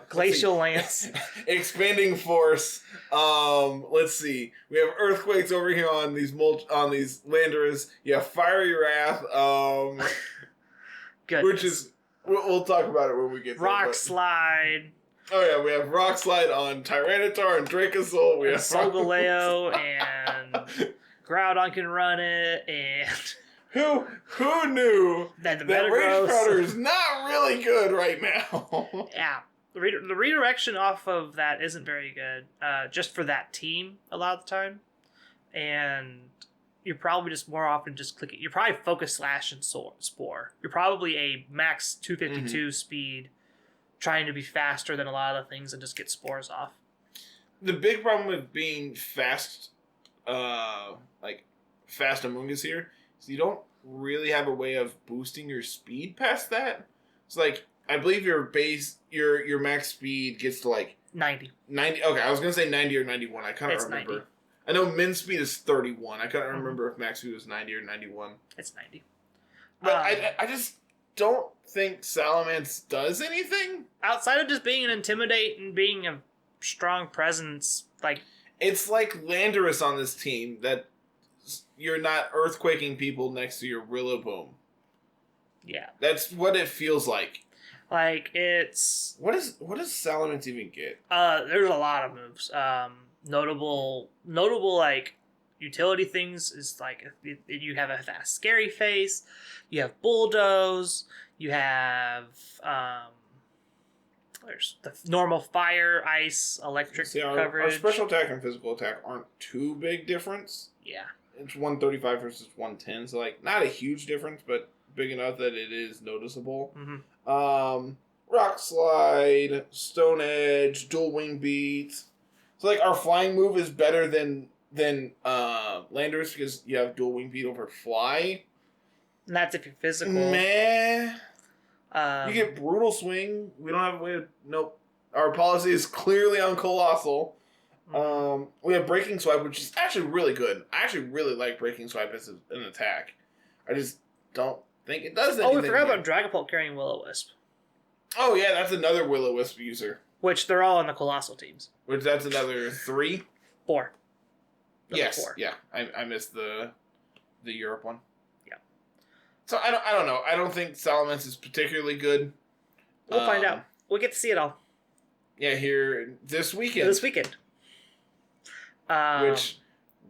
Glacial Lance, Expanding Force. Let's see. We have Earthquakes over here on these Landers. You have Fiery Wrath. Which is we'll talk about it when we get there. Rock Slide. Oh yeah, we have Rock Slide on Tyranitar and Dracozolt. We have Solgaleo and Groudon can run it, and who knew that Rage Crowder is not really good right now? Yeah, the redirection off of that isn't very good, just for that team a lot of the time, and you're probably just more often just clicking. You're probably Focus Slash and Spore. You're probably a max 252 speed, trying to be faster than a lot of the things and just get spores off. The big problem with being fast, fast Among Us here, is you don't really have a way of boosting your speed past that. It's like, I believe your max speed gets to 90. 90. Okay, I was gonna say 90 or 91. I kind of remember. 90. I know min speed is 31. I couldn't remember if max speed was 90 or 91. It's 90. But I just don't think Salamence does anything outside of just being an intimidate and being a strong presence. It's like Landorus on this team that you're not earthquaking people next to your Rillaboom. Yeah, that's what it feels like. It's what does Salamence even get? There's a lot of moves. Notable utility things is you have a fast scary face, you have bulldoze, you have there's the normal fire, ice, electric coverage. Our special attack and physical attack aren't too big difference. Yeah, it's 135 versus 110, so not a huge difference, but big enough that it is noticeable. Mm-hmm. Rock Slide, Stone Edge, Dual Wing Beat. So our flying move is better than Landers because you have Dual Wing Beat over Fly. And that's if you're physical. Meh. You get Brutal Swing. We don't have a way to... Nope. Our policy is clearly on Colossal. We have Breaking Swipe, which is actually really good. I actually really like Breaking Swipe as an attack. I just don't think it does anything. Oh, we forgot about Dragapult carrying Will-O-Wisp. Oh, yeah, that's another Will-O-Wisp user. Which they're all on the Colossal teams. Which that's another 3? 4. Yes, 4. Yeah. I missed the Europe one. Yeah. So I don't know. I don't think Salamence is particularly good. We'll find out. We'll get to see it all. Yeah, here this weekend. Which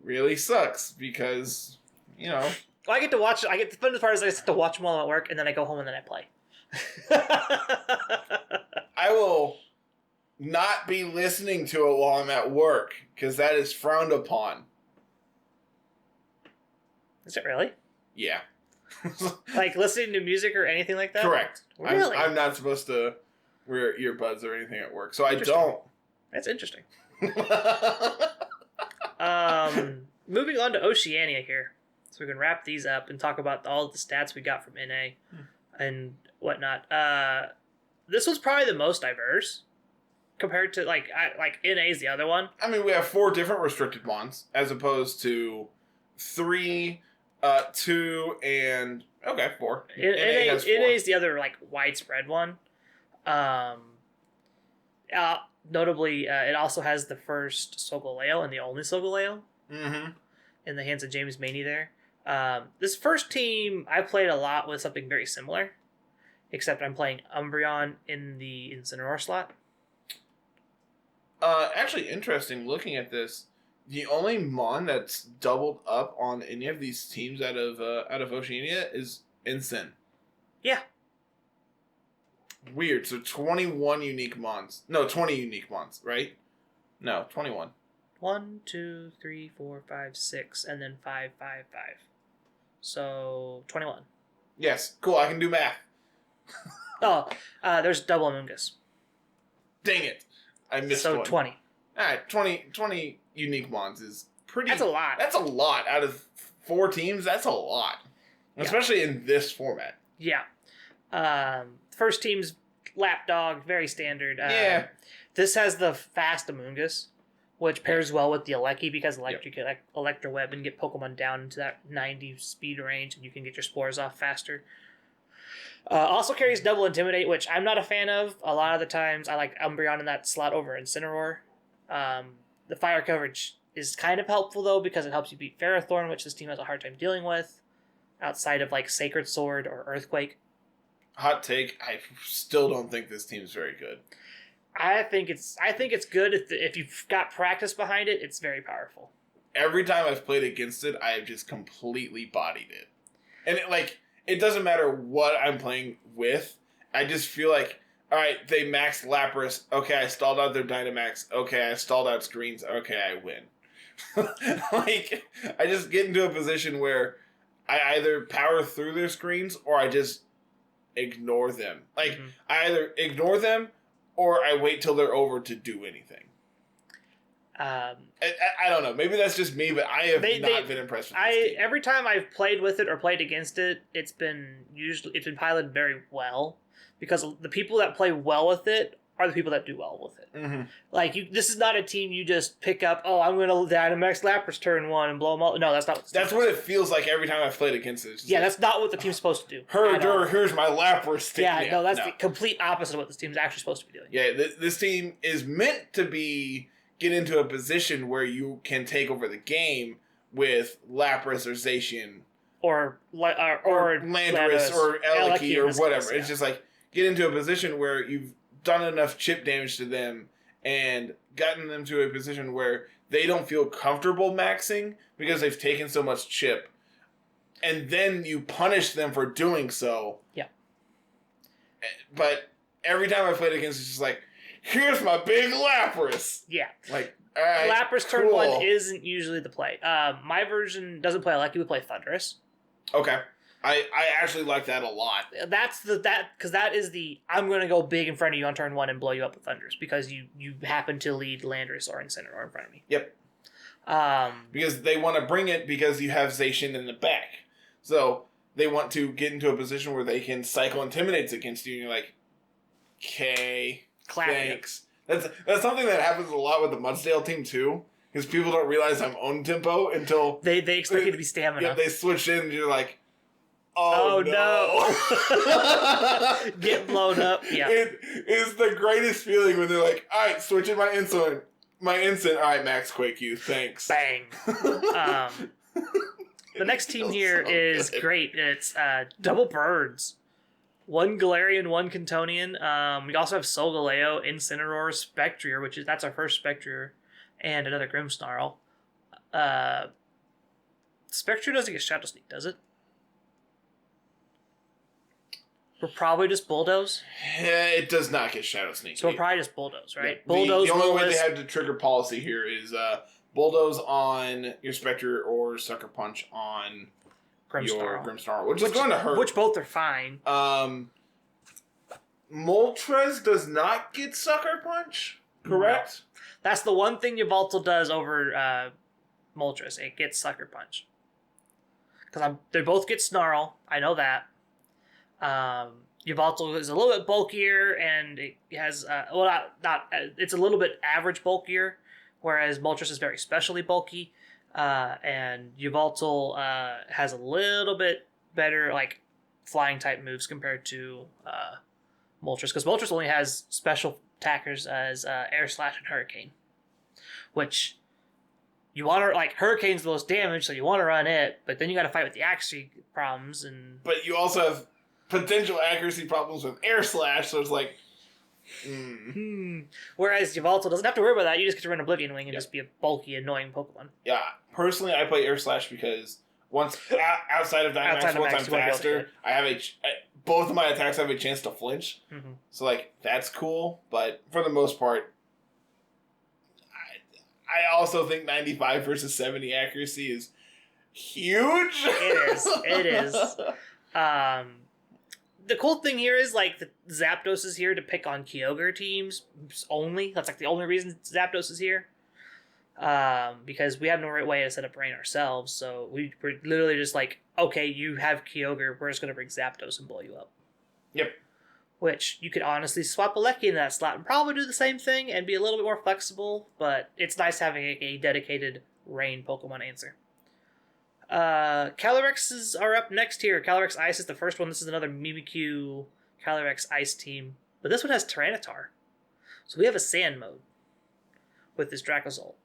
really sucks because, Well, I get to watch. The fun part is I get to watch them while I'm at work, and then I go home and then I play. I will not be listening to it while I'm at work because that is frowned upon. Is it really? Yeah. Listening to music or anything like that? Correct. Really? I'm not supposed to wear earbuds or anything at work, so I don't. That's interesting. Moving on to Oceania here. So we can wrap these up and talk about all the stats we got from NA and whatnot. This was probably the most diverse compared to NA is the other one. I mean, we have 4 different restricted mons as opposed to 3, 2, and 4. NA is the other widespread one. Notably, it also has the first Solgaleo and the only Solgaleo in the hands of James Maney there. This first team, I played a lot with something very similar, except I'm playing Umbreon in the Incineroar slot. Actually, interesting looking at this. The only mon that's doubled up on any of these teams out of Oceania is Incin. Yeah. Weird. So 21 unique mons. No, 20 unique mons, right? No, 21. 1, 2, 3, 4, 5, 6, and then 5, 5, 5. So 21. Yes. Cool. I can do math. There's double Among Us. Dang it. I missed one. So 20. Alright, 20 unique mons is pretty... That's a lot. That's a lot. Out of 4 teams, that's a lot. Yeah. Especially in this format. Yeah. First team's Lapdog, very standard. Yeah. This has the fast Among Us, which pairs well with the Aleki because you can Electro Web and get Pokemon down into that 90 speed range and you can get your spores off faster. Also carries Double Intimidate, which I'm not a fan of. A lot of the times I like Umbreon in that slot over Incineroar. The fire coverage is kind of helpful, though, because it helps you beat Ferrothorn, which this team has a hard time dealing with, outside of like Sacred Sword or Earthquake. Hot take, I still don't think this team's very good. I think it's good if you've got practice behind it. It's very powerful. Every time I've played against it, I have just completely bodied it. And it doesn't matter what I'm playing with. I just feel like, all right, they maxed Lapras. Okay, I stalled out their Dynamax. Okay, I stalled out screens. Okay, I win. I just get into a position where I either power through their screens or I just ignore them. I either ignore them or I wait till they're over to do anything. I don't know. Maybe that's just me, but I have not been impressed with this team. Every time I've played with it or played against it, it's been piloted very well, because the people that play well with it are the people that do well with it. Mm-hmm. This is not a team you just pick up. Oh, I'm going to Dynamax Lapras turn 1 and blow them all. No, that's not. That's what it feels like every time I've played against it. That's not what the team's supposed to do. Here's my Lapras team. That's the complete opposite of what this team's actually supposed to be doing. Yeah, this team is meant to get into a position where you can take over the game with Lapras or Zacian. Or Landorus or Eliki or whatever. It's just get into a position where you've done enough chip damage to them and gotten them to a position where they don't feel comfortable maxing because they've taken so much chip. And then you punish them for doing so. Yeah. But every time I played against, it's just here's my big Lapras. Yeah. All right, Lapras turn 1 isn't usually the play. My version doesn't play Eleki, we play Thundurus. Okay. I actually like that a lot. Because that is the I'm going to go big in front of you on turn 1 and blow you up with Thundurus because you happen to lead Landorus or Incineroar in front of me. Yep. Because they want to bring it because you have Zacian in the back. So they want to get into a position where they can cycle Intimidates against you and you're like, okay, thanks. That's something that happens a lot with the Mudsdale team too. Because people don't realize I'm on tempo until they expect you to be stamina. Yeah, they switch in and you're like, oh no. Get blown up. Yeah. It is the greatest feeling when they're like, all right, switching my instant. All right, Max Quake you. Thanks. Bang. The next team here is great. It's Double Birds. 1 Galarian, 1 Cantonian. We also have Solgaleo, Incineroar, Spectrier, that's our first Spectrier, and another Grimmsnarl. Spectrier doesn't get Shadow Sneak, does it? We're probably just Bulldoze? It does not get Shadow Sneak. So we're probably just Bulldoze, right? Yeah. Bulldoze. The only way they had to trigger policy here is Bulldoze on your Spectre or Sucker Punch on your Grimmsnarl, which is going to hurt. Which both are fine. Moltres does not get Sucker Punch, correct? No. That's the one thing Yveltal does over Moltres. It gets Sucker Punch. Because they both get Snarl. I know that. Yveltal is a little bit bulkier, and it has it's a little bit average bulkier, whereas Moltres is very specially bulky, and Yveltal has a little bit better flying type moves compared to Moltres, because Moltres only has special attackers as Air Slash and Hurricane, which you want to Hurricane's the most damage, so you want to run it, but then you got to fight with the accuracy problems, but you also have potential accuracy problems with Air Slash, so it's Whereas Yveltal doesn't have to worry about that. You just get to run Oblivion Wing and just be a bulky, annoying Pokemon. Yeah, personally, I play Air Slash because once outside of Dynamax, once I'm faster, I have both of my attacks have a chance to flinch. Mm-hmm. So that's cool, but for the most part, I also think 95 versus 70 accuracy is huge. It is. The cool thing here is the Zapdos is here to pick on Kyogre teams only. That's the only reason Zapdos is here. Because we have no right way to set up Rain ourselves, so we're literally just okay, you have Kyogre, we're just gonna bring Zapdos and blow you up. Yep. Which you could honestly swap Eleki in that slot and probably do the same thing and be a little bit more flexible, but it's nice having a dedicated Rain Pokemon answer. Calyrex are up next here. Calyrex Ice is the first one. This is another Mimikyu Calyrex Ice team. But this one has Tyranitar. So we have a sand mode with this Dracozolt.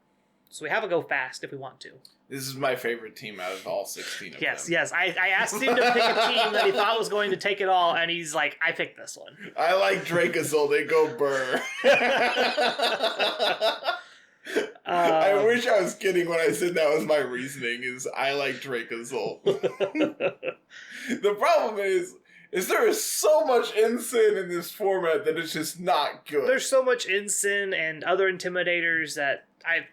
So we have a go fast if we want to. This is my favorite team out of all 16 of them. Yes. I asked him to pick a team that he thought was going to take it all, and he's like, I picked this one. I like Dracozolt. They go burr. I wish I was kidding when I said that was my reasoning, is I like Dracozolt. The problem is there is so much Ensign in this format that it's just not good. There's so much Ensign and other Intimidators that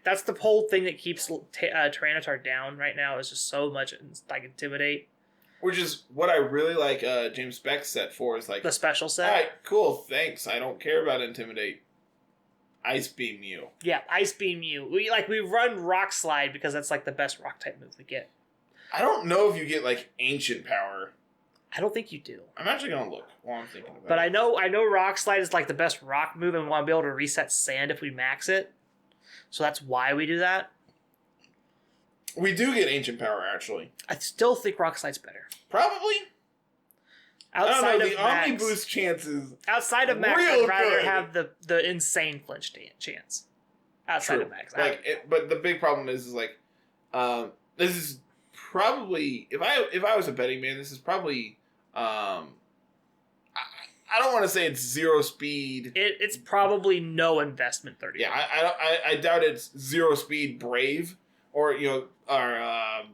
that's the whole thing that keeps Tyranitar down right now, is just so much like Intimidate. Which is what I really like James Beck's set for, is like... The special set? Alright, cool, thanks. I don't care about Intimidate. Ice Beam you. Yeah, Ice Beam you. We run Rock Slide because that's like the best rock type move we get. I don't know if you get like Ancient Power. I don't think you do. I'm actually gonna look while I'm thinking about it. But I know Rock Slide is like the best rock move, and we want to be able to reset sand if we max it. So that's why we do that. We do get Ancient Power, actually. I still think Rock Slide's better. Probably. Outside I don't know, of the max, Omni Boost chances. outside of max, real I'd rather good. have the insane flinch chance. Outside True. of max, But the big problem is like, this is probably, if I was a betting man, this is probably, I don't want to say it's zero speed. it's probably no investment 30. Yeah, I doubt it's zero speed Brave or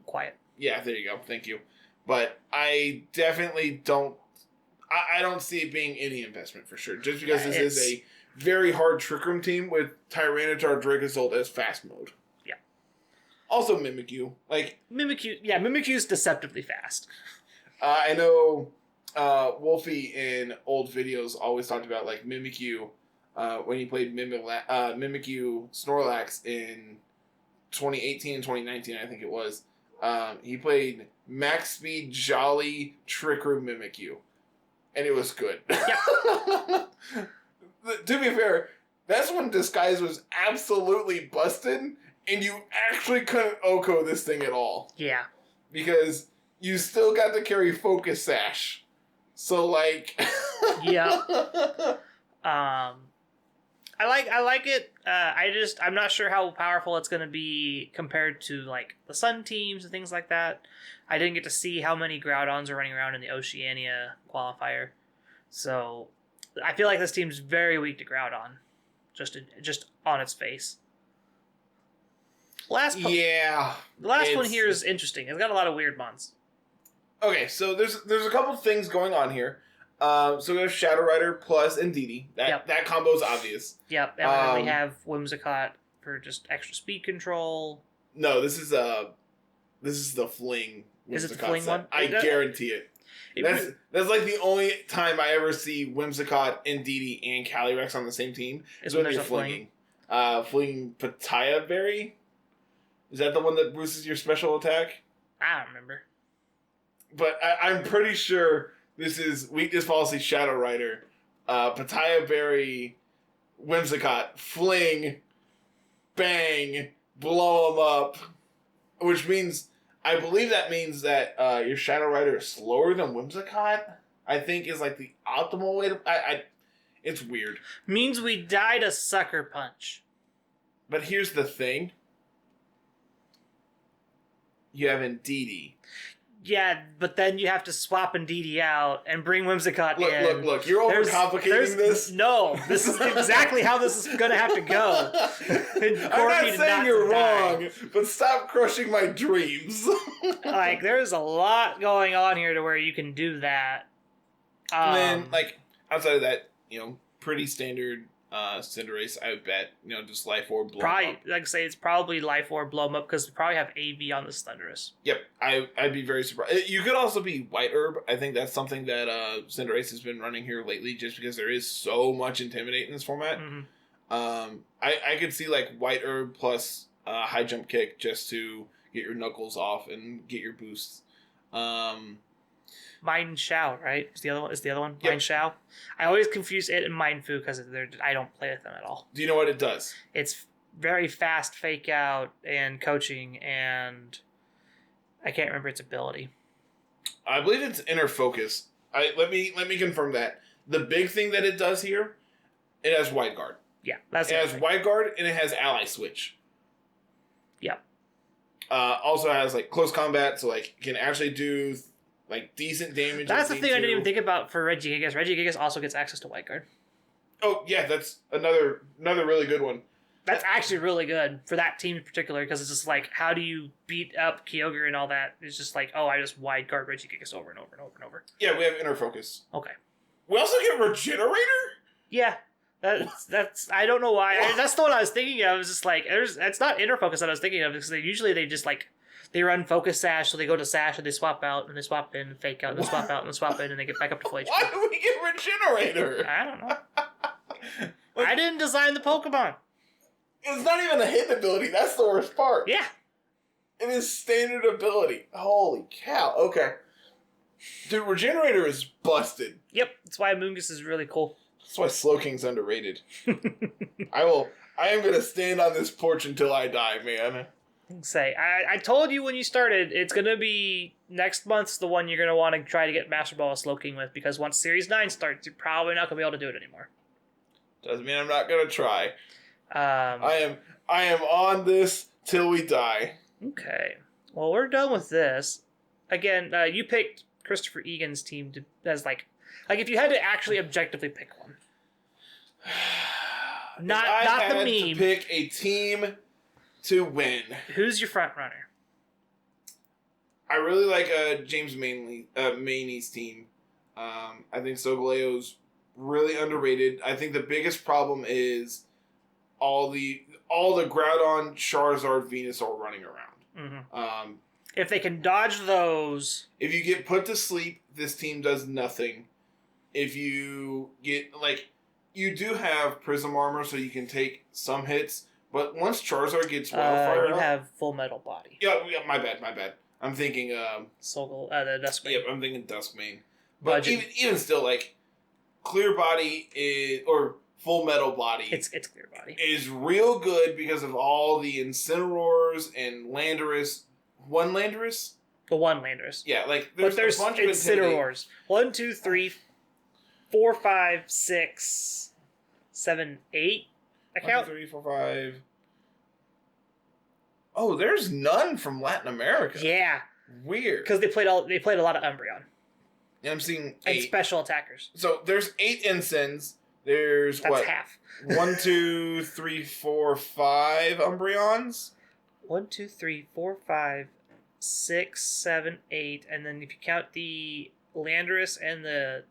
Quiet. Yeah, there you go. Thank you. But I definitely don't. I don't see it being any investment for sure. Just because this is a very hard Trick Room team with Tyranitar Dracozolt as fast mode. Yeah. Also Mimikyu. Mimikyu's deceptively fast. I know Wolfie in old videos always talked about like Mimikyu when he played Mimikyu Snorlax in 2018 and 2019, I think it was. He played Max Speed Jolly Trick Room Mimikyu. And it was good. Yeah. To be fair, that's when Disguise was absolutely busted, and you actually couldn't OHKO this thing at all. Yeah. Because you still got to carry Focus Sash. So, like... Yeah. I like it. I'm not sure how powerful it's going to be compared to like the Sun teams and things like that. I didn't get to see how many Groudons are running around in the Oceania qualifier, so I feel like this team's very weak to Groudon, just on its face. The last one here is interesting. It's got a lot of weird mons. Okay, so there's a couple things going on here. So we have Shadow Rider plus Indeedee. That combo's obvious. Yep, and then we have Whimsicott for just extra speed control. No, this is the Fling. Is it the Fling one? I guarantee it. That's like the only time I ever see Whimsicott, Indeedee, and Calyrex on the same team. Is when there's a Flinging. Fling Pataya Berry? Is that the one that boosts your special attack? I don't remember. But I'm pretty sure this is Weakness Policy Shadow Rider, Pataya Berry, Whimsicott, Fling, Bang, blow them up. Which means, I believe that means that your Shadow Rider is slower than Whimsicott. I think is like the optimal way to... it's weird. Means we died a Sucker Punch. But here's the thing. You have Indeedee. Yeah, but then you have to swap Indeedee out and bring Whimsicott in. Look. You're overcomplicating this. No, this is exactly how this is going to have to go. I'm not saying you're wrong, but stop crushing my dreams. Like, there's a lot going on here to where you can do that. And then, like, outside of that, pretty standard Cinderace, I would bet, just Life Orb, blow probably, up. like I say, it's probably Life Orb, blow 'em up, because we probably have AV on this Thundurus. Yep, I'd be very surprised. You could also be White Herb. I think that's something that Cinderace has been running here lately, just because there is so much Intimidate in this format. Mm-hmm. I could see, like, White Herb plus High Jump Kick just to get your Knuckles off and get your boosts. Mine Shao, right? Is the other one? Yep. Mine Shao. I always confuse it and Mindfu because I don't play with them at all. Do you know what it does? It's very fast fake out and coaching, and I can't remember its ability. I believe it's inner focus. Let me confirm that. The big thing that it does here, it has wide guard. Yeah, that's it. It has wide guard and it has ally switch. Yep. Also has like close combat, so like can actually do like decent damage. That's the thing I didn't even think about for Regigigas. Regigigas also gets access to wide guard. Oh yeah, that's another really good one. That's actually really good for that team in particular, because it's just like, how do you beat up Kyogre and all that? It's just like, oh, I just wide guard Regigigas over and over and over and over. Yeah, we have inner focus. Okay. We also get Regenerator? Yeah. That's I don't know why. That's the one I was thinking of. I was just like, that's not inner focus that I was thinking of, because they just like, they run focus sash, so they go to sash and they swap out and they swap in and fake out and they swap out and they swap in and they get back up to full HP. Why do we get Regenerator? I don't know. I didn't design the Pokemon. It's not even a hidden ability. That's the worst part. Yeah. It is standard ability. Holy cow. Okay. Dude, Regenerator is busted. Yep. That's why Moongus is really cool. That's why Slowking's underrated. I am going to stand on this porch until I die, man. Say, I told you when you started, it's going to be next month's the one you're going to want to try to get Master Ball Slowking with, because once Series 9 starts, you're probably not going to be able to do it anymore. Doesn't mean I'm not going to try. I am on this till we die. Okay. Well, we're done with this. Again, you picked Christopher Egan's team as like if you had to actually objectively pick one. Not the meme. To pick a team to win. Who's your front runner? I really like James Maney's team. I think Sogoleo's really underrated. I think the biggest problem is all the Groudon, Charizard, Venusaur running around. Mm-hmm. If they can dodge those... If you get put to sleep, this team does nothing. If you get, you do have Prism Armor, so you can take some hits, but once Charizard gets Wildfire you have Full Metal Body. Yeah, my bad. I'm thinking... the Duskmane. Yep, I'm thinking Duskmane. But even still, Clear Body is... Or Full Metal Body... It's Clear Body. Is real good because of all the Incineroars and Landorus. One Landorus? The one Landorus. Yeah, there's a bunch of Incineroars. 1, 2, 3, 4, 5, 6, 7, 8. I count. 1, 2, 3, 4, 5. Oh, there's none from Latin America. Yeah. Weird. Because they played a lot of Umbreon. And I'm seeing 8. And special attackers. So there's 8 Incins. There's That's half. 1, 2, 3, 4, 5 Umbreons. 1, 2, 3, 4, 5, 6, 7, 8, and then if you count the Landorus and the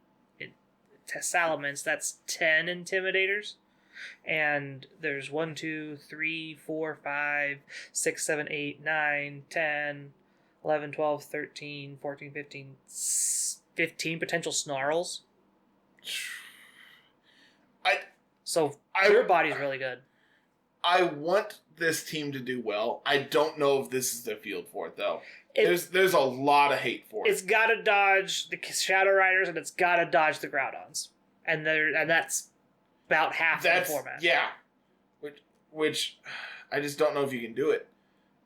Salamence, that's 10 Intimidators. And there's 1, 2, 3, 4, 5, 6, 7, 8, 9, 10, 11, 12, 13, 14, 15, 15 potential Snarls. Clear Body's really good. I want this team to do well. I don't know if this is the field for it, though. There's a lot of hate for it. It's got to dodge the Shadow Riders, and it's got to dodge the Groudons. And that's about half of the format. Yeah. Which I just don't know if you can do it.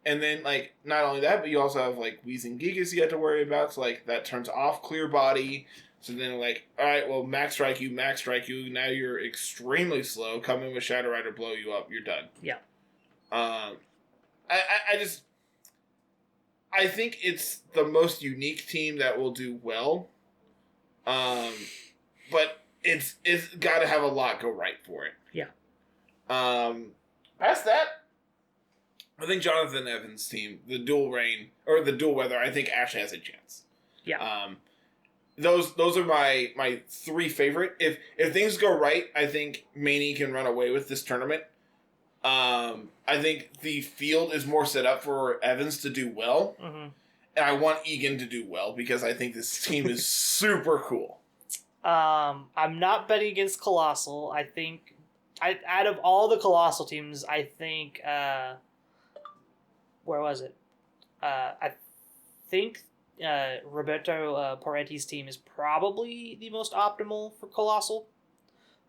And then, not only that, but you also have, Weezing Gigas you have to worry about. So, that turns off Clear Body. So then, all right, well, Max Strike you. Now you're extremely slow. Come in with Shadow Rider, blow you up. You're done. Yeah. I think it's the most unique team that will do well. But it's got to have a lot go right for it. Yeah. Past that, I think Jonathan Evans' team, the Dual Rain, or the Dual Weather, I think actually has a chance. Yeah. Those are my 3 favorite. If things go right, I think Maney can run away with this tournament. I think the field is more set up for Evans to do well. Mm-hmm. And I want Egan to do well because I think this team is super cool. I'm not betting against Colossal. I think out of all the Colossal teams, I think where was it? I think Roberto Parenti's team is probably the most optimal for Colossal.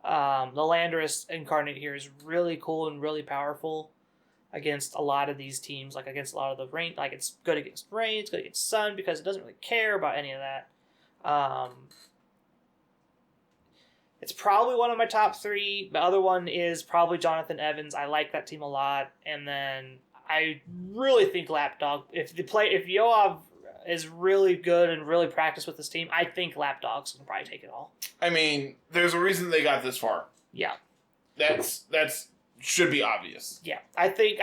The Landorus Incarnate here is really cool and really powerful. against a lot of these teams, like against a lot of the rain. Like it's good against rain, it's good against sun because it doesn't really care about any of that. It's probably one of my top 3. The other one is probably Jonathan Evans. I like that team a lot. And then I really think Lapdog. If Yoav is really good and really practiced with this team, I think Lapdogs can probably take it all. I mean, there's a reason they got this far. Yeah. That's should be obvious. Yeah. I think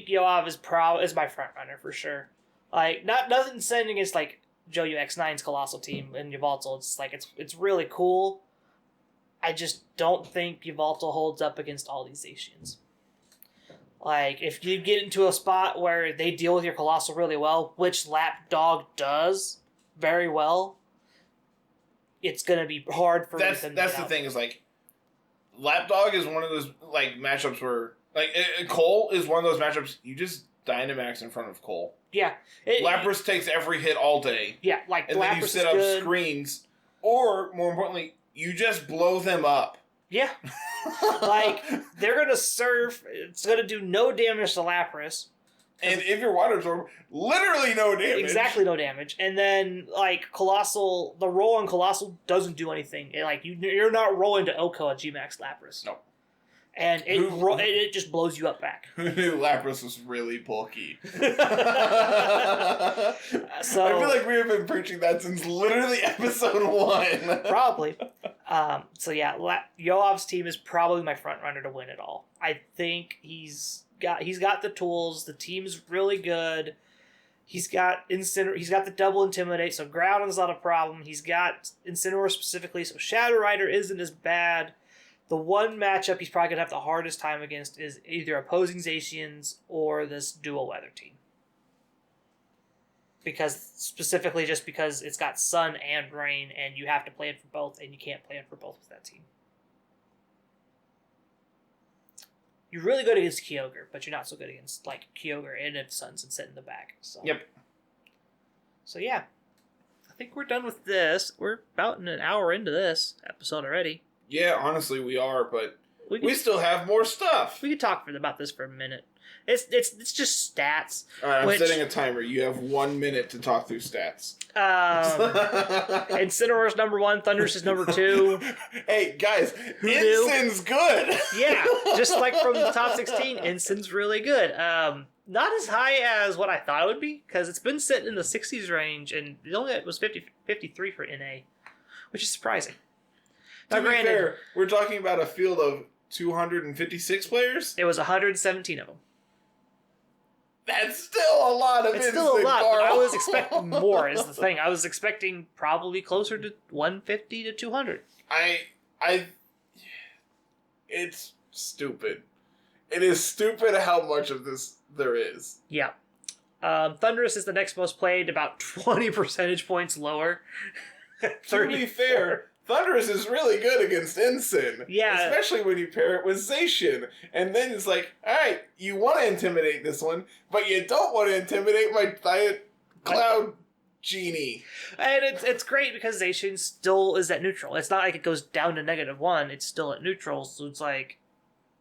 Yoav is my front runner for sure. Like nothing saying against like Joe UX9's Colossal team and Yvaltal. It's like it's really cool. I just don't think Yvaltal holds up against all these Zacians. Like, if you get into a spot where they deal with your Colossal really well, which Lapdog does very well, it's going to be hard for them to That's the thing, is like, Lapdog is one of those, like, matchups where, like, Cole is one of those matchups, you just Dynamax in front of Cole. Yeah. Lapras takes every hit all day. Yeah, like, and Lapras then you set up screens, or, more importantly, you just blow them up. Yeah. Like, they're going to surf. It's going to do no damage to Lapras. And if you're Water Absorb, literally no damage. Exactly no damage. And then, like, Colossal, the roll on Colossal doesn't do anything. You're not rolling to Oko at Gmax Lapras. No. And it just blows you up back. Who knew Lapras was really bulky? So I feel like we have been preaching that since literally episode 1. Probably. So yeah, Yoav's team is probably my front runner to win it all. I think he's got the tools. The team's really good. He's got the double intimidate, so ground is not a problem. He's got Incineroar specifically, so Shadow Rider isn't as bad. The one matchup he's probably going to have the hardest time against is either opposing Zacians or this dual weather team. Specifically just because it's got sun and rain, and you have to plan for both, and you can't plan for both with that team. You're really good against Kyogre, but you're not so good against like Kyogre and if Sun's and sit in the back. So. Yep. So yeah, I think we're done with this. We're about an hour into this episode already. Yeah, honestly, we are, but we still have more stuff. We could talk about this for a minute. It's just stats. All right, I'm setting a timer. You have 1 minute to talk through stats. Incineroar's number 1, Thundurus is number 2. Hey, guys, Ensign's good. Yeah, just like from the top 16, Ensign's really good. Not as high as what I thought it would be, because it's been sitting in the 60s range, and it was 53 for NA, which is surprising. To be fair, we're talking about a field of 256 players? It was 117 of them. That's still a lot of It's still a lot, but I was expecting more, is the thing. I was expecting probably closer to 150 to 200. It's stupid. It is stupid how much of this there is. Yeah. Thundurus is the next most played, about 20 percentage points lower. To be fair, Thundurus is really good against Ensign. Yeah. Especially when you pair it with Zacian. And then it's like, alright, you want to intimidate this one, but you don't want to intimidate my Diet Cloud Genie. And it's great because Zacian still is at neutral. It's not like it goes down to -1, it's still at neutral, so it's like,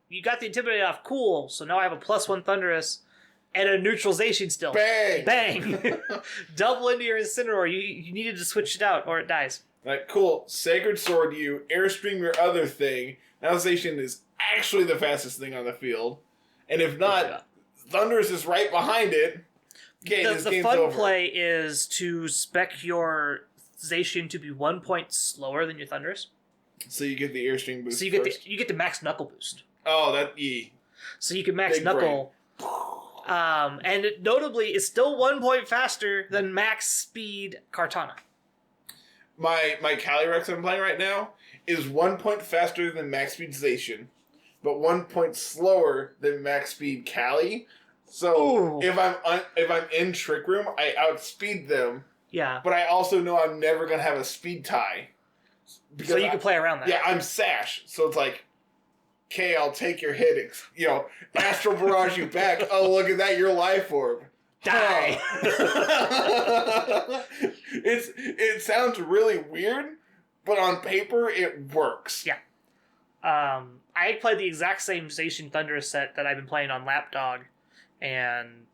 you got the intimidate off, cool, so now I have a +1 Thundurus and a neutralization still. Bang! Bang! Double into your Incineroar. You needed to switch it out or it dies. Like, cool, Sacred Sword you, Airstream your other thing. Now Zacian is actually the fastest thing on the field. And if not, Thundurus is right behind it. Okay, the fun play is to spec your Zacian to be 1 point slower than your Thundurus. So you get the Airstream boost. So you get the max Knuckle boost. Oh, that So you can max Big Knuckle. And it notably is still 1 point faster than max speed Kartana. My Calyrex I'm playing right now is 1 point faster than max speed Zacian, but 1 point slower than max speed Cali. So if I'm in Trick Room, I outspeed them. Yeah. But I also know I'm never gonna have a speed tie. So you can play around that. Yeah, I'm Sash, so it's like, okay, I'll take your hit. Astral Barrage you back. Oh, look at that, your Life Orb. Die. It sounds really weird, but on paper it works. Yeah. I played the exact same Zacian Thundurus set that I've been playing on Lapdog, and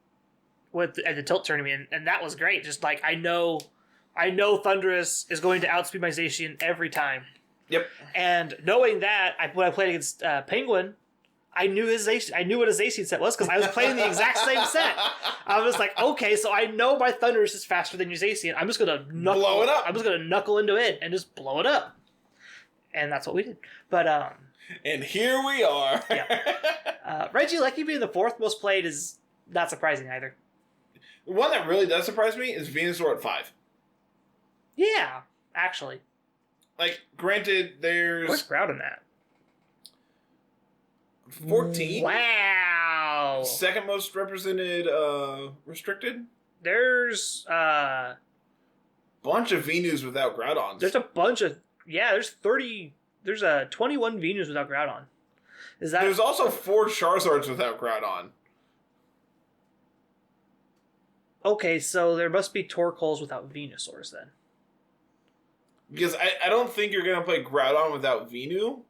at the Tilt tournament, and that was great. Just like I know Thunderous is going to outspeed my Zacian every time. Yep. And knowing that, when I played against Penguin, I knew what his Zacian set was because I was playing the exact same set. I was like, okay, so I know my Thunderous is faster than your Zacian. I'm just gonna blow it up. I'm just gonna knuckle into it and just blow it up. And that's what we did. But and here we are. Yeah. Regieleki being the fourth most played is not surprising either. The one that really does surprise me is Venusaur at 5. Yeah, actually. Like, granted, there's... What's Groudon at? 14. Wow. Second most represented restricted. There's bunch of Venus without Groudons. There's a bunch of there's 30. There's 21 Venus without Groudon. There's also 4 Charizards without Groudon. Okay, so there must be Torkoals without Venusaurs then. Because I don't think you're gonna play Groudon without Venu.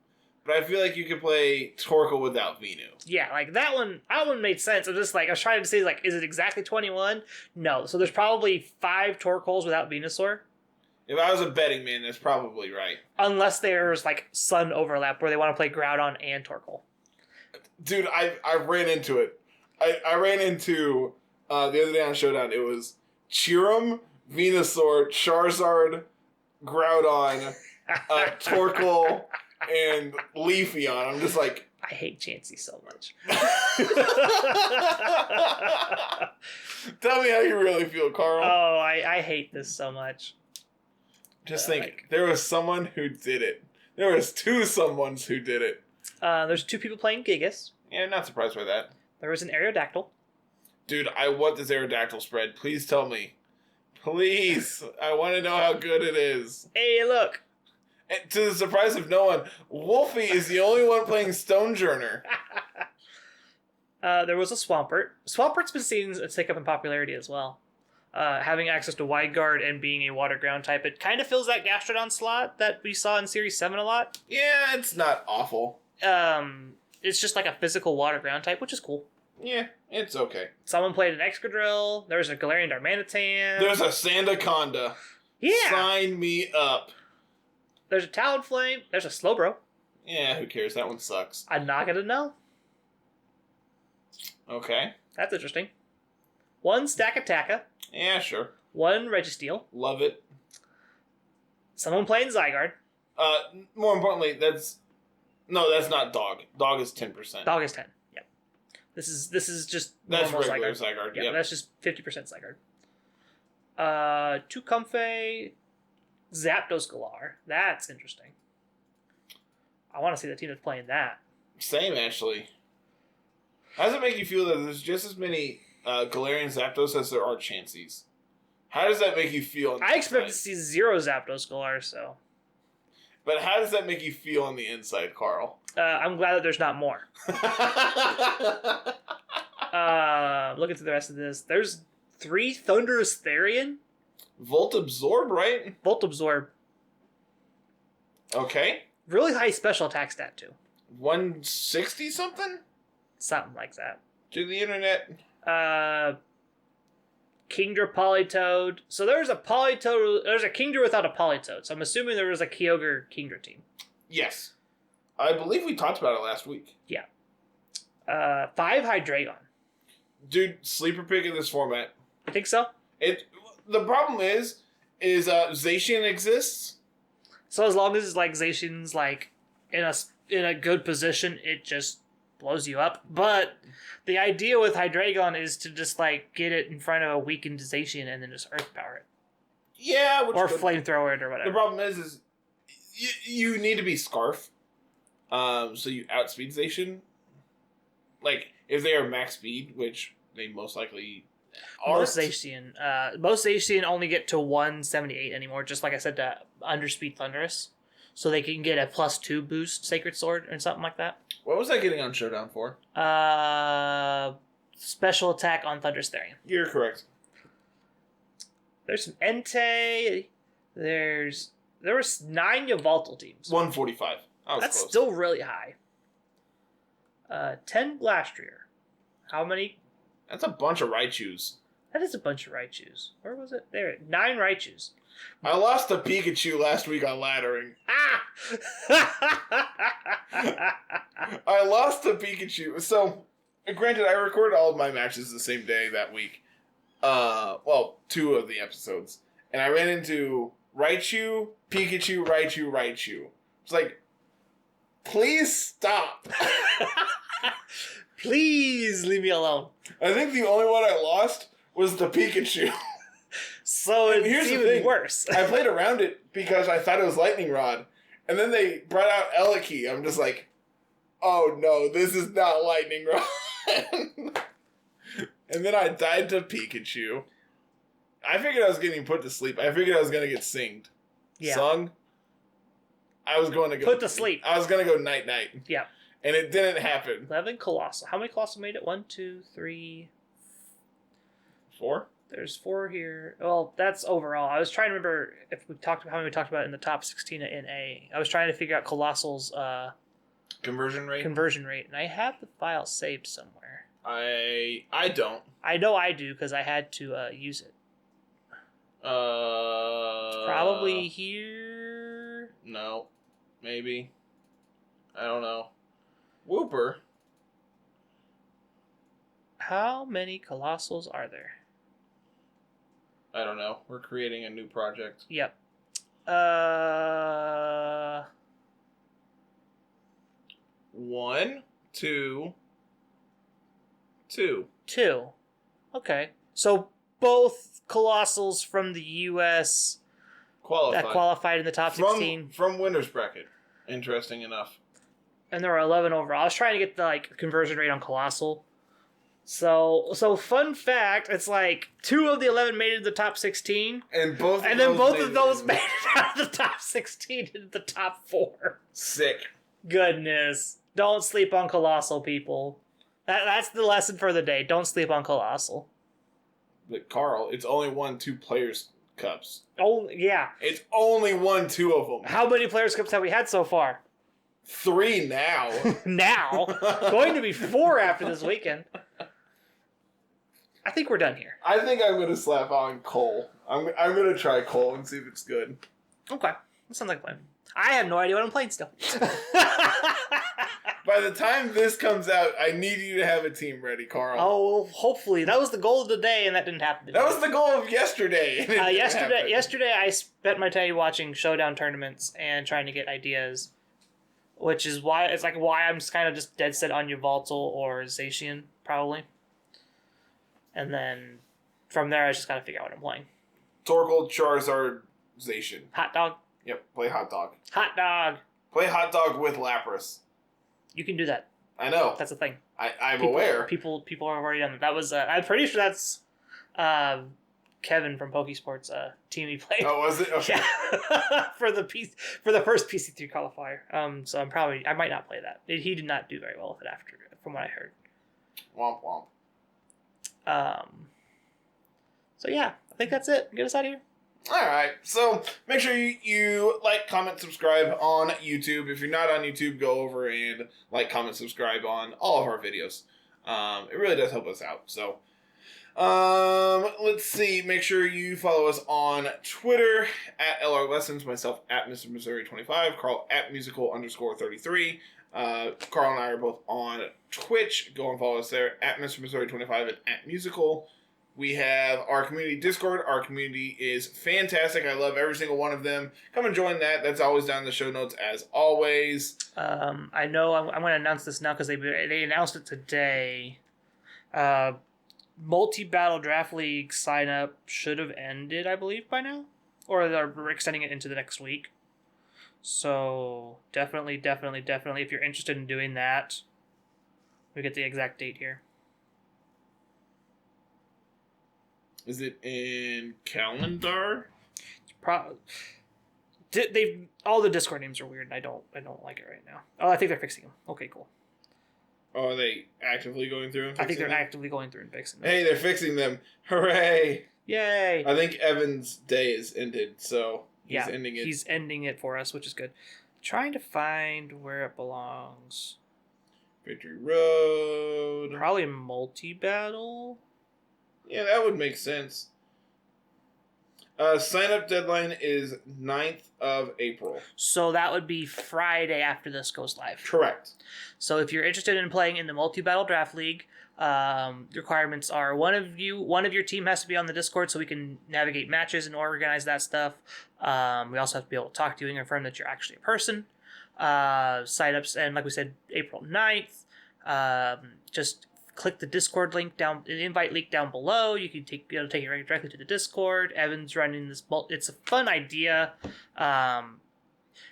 But I feel like you could play Torkoal without Venu. Yeah, like that one made sense. I was trying to say, like, is it exactly 21? No. So there's probably 5 Torkoals without Venusaur. If I was a betting man, that's probably right. Unless there's, like, Sun overlap where they want to play Groudon and Torkoal. Dude, I ran into it. I ran into, the other day on Showdown, it was Chiram, Venusaur, Charizard, Groudon, Torkoal, and Leafeon. I'm just like... I hate Chansey so much. Tell me how you really feel, Carl. Oh, I hate this so much. Just think, there was someone who did it. There was 2 someones who did it. There's 2 people playing Gigas. Yeah, not surprised by that. There was an Aerodactyl. Dude, I want this Aerodactyl spread. Please tell me. Please. I want to know how good it is. Hey, look. And to the surprise of no one, Wolfie is the only one playing Stonejourner. There was a Swampert. Swampert's been seeing a tick up in popularity as well. Having access to Wide Guard and being a water ground type, it kind of fills that Gastrodon slot that we saw in Series 7 a lot. Yeah, it's not awful. It's just like a physical water ground type, which is cool. Yeah, it's okay. Someone played an Excadrill. There's a Galarian Darmanitan. There's a Sandaconda. Yeah. Sign me up. There's a Talonflame. There's a Slowbro. Yeah, who cares? That one sucks. I'm not gonna know. Okay. That's interesting. 1 Stakataka. Yeah, sure. 1 Registeel. Love it. Someone playing Zygarde. More importantly, that's not Dog. Dog is 10%. Dog is 10. Yep. This is just that's normal regular Zygarde. Zygarde. Yeah, yep. that's just 50% Zygarde. 2 Comfey. Zapdos Galar. That's interesting. I want to see the team that's playing that. Same, actually. How does it make you feel that there's just as many Galarian Zapdos as there are Chanseys? How does that make you feel? I expect to see 0 Zapdos Galar, so. But how does that make you feel on the inside, Carl? I'm glad that there's not more. Looking through the rest of this, there's 3 Thunderous Therian. Volt Absorb, right? Volt Absorb. Okay. Really high special attack stat, too. 160 something? Something like that. To the internet. Kingdra Politoed. So there's a Kingdra without a Politoed. So I'm assuming there was a Kyogre Kingdra team. Yes. I believe we talked about it last week. Yeah. 5 Hydreigon. Dude, sleeper pick in this format. I think so. The problem is Zacian exists. So as long as like Zacian's like in a good position, it just blows you up. But the idea with Hydreigon is to just like get it in front of a weakened Zacian and then just Earth Power it. Yeah, or flamethrower it or whatever. The problem is you need to be Scarf, so you outspeed Zacian. Like if they are max speed, which they most likely are. Most Zacian only get to 178 anymore. Just like I said, to underspeed Thunderous, so they can get a +2 boost Sacred Sword or something like that. What was I getting on Showdown for? Special attack on Thunderous Therian. You're correct. There's some Entei. There was 9 Yveltal teams. 145. That's close. Still really high. 10 Glastrier. How many That's a bunch of Raichus. That is a bunch of Raichus. Where was it? There. 9 Raichus. I lost a Pikachu last week on laddering. Ah! I lost a Pikachu. So, granted, I recorded all of my matches the same day that week. Well, 2 of the episodes. And I ran into Raichu, Pikachu, Raichu. It's like, please stop. Please leave me alone. I think the only one I lost was the Pikachu. So And it's even worse. I played around it because I thought it was Lightning Rod. And then they brought out Eliki. I'm just like, oh no, this is not Lightning Rod. And then I died to Pikachu. I figured I was getting put to sleep. I figured I was going to get singed. Yeah. Sung. I was going to go... Put to sleep. I was going to go night-night. Yeah. And it didn't happen. 11 Colossal. How many Colossal made it? 1, 2, 3... 4? There's 4 here. Well, that's overall. I was trying to remember if we talked about how many we talked about in the top 16 in A. I was trying to figure out Colossal's conversion rate, and I have the file saved somewhere. I don't. I know I do because I had to use it. It's probably here. No, maybe. I don't know. Whooper. How many Colossals are there? I don't know. We're creating a new project. Yep. 1, 2, 2. 2. Okay. So both Colossals from the U.S. Qualified. that qualified in the top 16. From winner's bracket. Interesting enough. And there were 11 overall. I was trying to get the conversion rate on Colossal. So fun fact, it's 2 of the 11 made it to the top 16. And both of those made it out of the top 16 into the top 4. Sick. Goodness. Don't sleep on Colossal, people. That's the lesson for the day. Don't sleep on Colossal. But Carl, it's only won 2 Players' Cups. Oh, yeah. It's only won 2 of them. How many Players' Cups have we had so far? 3 now. Now. Going to be 4 after this weekend. I think we're done here. I think I'm going to slap on Cole. I'm going to try Cole and see if it's good. Okay. That sounds like a plan. I have no idea what I'm playing still. By the time this comes out, I need you to have a team ready, Carl. Oh, hopefully. That was the goal of the day, and that didn't happen today. That was the goal of yesterday. Yesterday, I spent my day watching Showdown tournaments and trying to get ideas, which is why I'm kind of just dead set on Yveltal or Zacian, probably. And then from there, I just got to figure out what I'm playing. Torkoal, Charizard, Zacian. Hot dog. Yep, play Hot Dog. Hot dog. Play Hot Dog with Lapras. You can do that. I know. That's a thing. I'm aware. People have already done that. That was I'm pretty sure that's Kevin from Pokesports team he played. Oh, was it? Okay. Yeah. for the first PC3 qualifier. So I might not play that. He did not do very well with it after, from what I heard. Womp womp. So yeah, I think that's it. Get us out of here. Alright, so make sure you like, comment, subscribe on YouTube. If you're not on YouTube, go over and like, comment, subscribe on all of our videos. It really does help us out. So, let's see. Make sure you follow us on Twitter at LR Lessons, myself at Mr. Missouri 25, Carl at musical_33. Carl and I are both on Twitch. Go and follow us there at Mr. Missouri 25 and at musical. We have our community Discord. Our community is fantastic. I love every single one of them. Come and join that. That's always down in the show notes as always. I know I'm going to announce this now because they announced it today. Multi-Battle Draft League sign-up should have ended, I believe, by now. Or they're extending it into the next week. So definitely, if you're interested in doing that, we get the exact date here. Is it in calendar? All the Discord names are weird, and I don't like it right now. Oh, I think they're fixing them. Okay, cool. Oh, are they actively going through and fixing I think they're them? actively going through and fixing them. Hey, they're fixing them. Hooray! Yay! I think Evan's day is ended, so he's ending it. He's ending it for us, which is good. Trying to find where it belongs. Victory Road. Probably multi-battle. Yeah, that would make sense. Sign-up deadline is 9th of April. So that would be Friday after this goes live. Correct. So if you're interested in playing in the multi-battle draft league, requirements are one of your team has to be on the Discord so we can navigate matches and organize that stuff. We also have to be able to talk to you and confirm that you're actually a person. Sign-ups, and like we said, April 9th. Just click the Discord link down, the invite link down below. You can take it directly to the Discord. Evan's running this. It's a fun idea.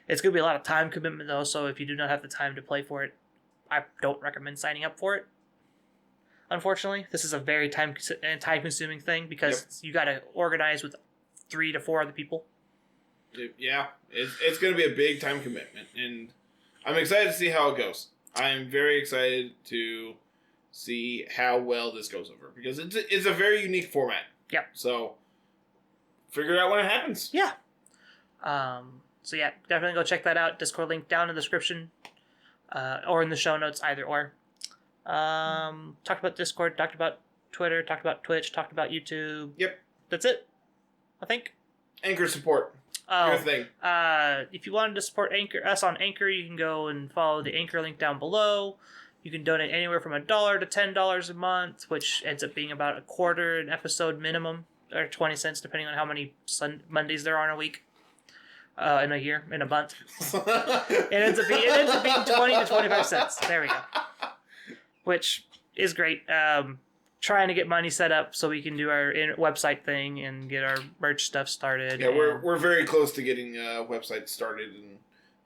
It's going to be a lot of time commitment though, so if you do not have the time to play for it, I don't recommend signing up for it. Unfortunately, this is a very time-consuming thing because you got to organize with 3 to 4 other people. Yeah, it's going to be a big time commitment, and I'm excited to see how it goes. I'm very excited to see how well this goes over because it's a very unique format. Yep. So figure it out when it happens. Yeah. So yeah, definitely go check that out. Discord link down in the description, or in the show notes, either or. Talked about Discord, talked about Twitter, talked about Twitch, talked about YouTube. Yep. That's it, I think. Anchor support. Your thing. If you wanted to support us on Anchor, you can go and follow the Anchor link down below. You can donate anywhere from $1 to $10 a month, which ends up being about $0.25 an episode minimum, or 20 cents depending on how many Mondays there are in a week, in a year, in a month. It ends up being 20 to 25 cents. There we go. Which is great. Trying to get money set up so we can do our website thing and get our merch stuff started. Yeah, we're very close to getting a website started and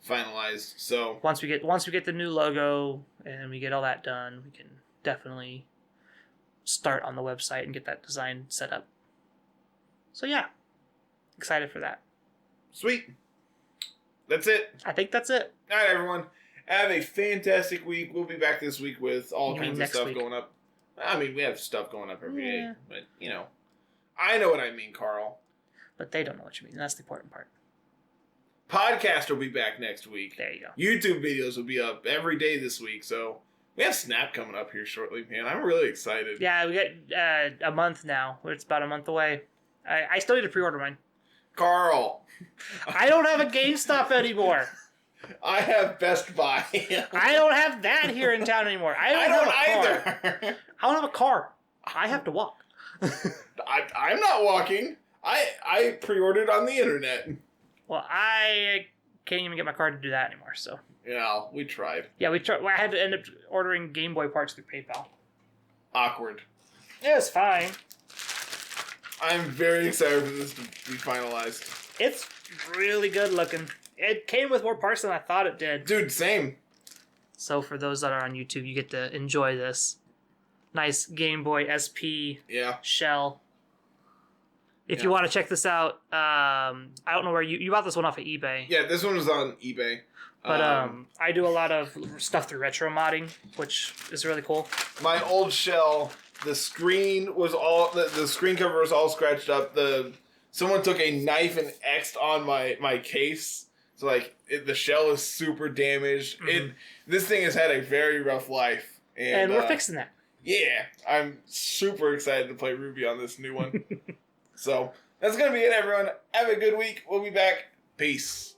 finalized. So once we get the new logo and we get all that done, we can definitely start on the website and get that design set up. So yeah, excited for that. Sweet. That's it. I think that's it. All right, everyone. Have a fantastic week. We'll be back this week with all kinds of stuff going up. I mean, we have stuff going up every day, but, I know what I mean, Carl. But they don't know what you mean. That's the important part. Podcast will be back next week. There you go. YouTube videos will be up every day this week, so we have Snap coming up here shortly, man. I'm really excited. Yeah, we got a month now. It's about a month away. I still need to pre-order mine. Carl. I don't have a GameStop anymore. I have Best Buy. I don't have that here in town anymore. I don't either. I don't have a car. I have to walk. I'm not walking. I pre-ordered on the internet. Well, I can't even get my car to do that anymore, so. Yeah, we tried. Yeah, we tried. I had to end up ordering Game Boy parts through PayPal. Awkward. It was fine. I'm very excited for this to be finalized. It's really good looking. It came with more parts than I thought it did. Dude, same. So for those that are on YouTube, you get to enjoy this nice Game Boy SP shell. If you want to check this out, I don't know where you bought this one off of eBay. Yeah, this one was on eBay. But I do a lot of stuff through retro modding, which is really cool. My old shell, the screen was all the screen cover was all scratched up. Someone took a knife and X'd on my case. So the shell is super damaged. Mm-hmm. This thing has had a very rough life, and we're fixing that. Yeah, I'm super excited to play Ruby on this new one. So that's gonna be it, everyone. Have a good week. We'll be back. Peace.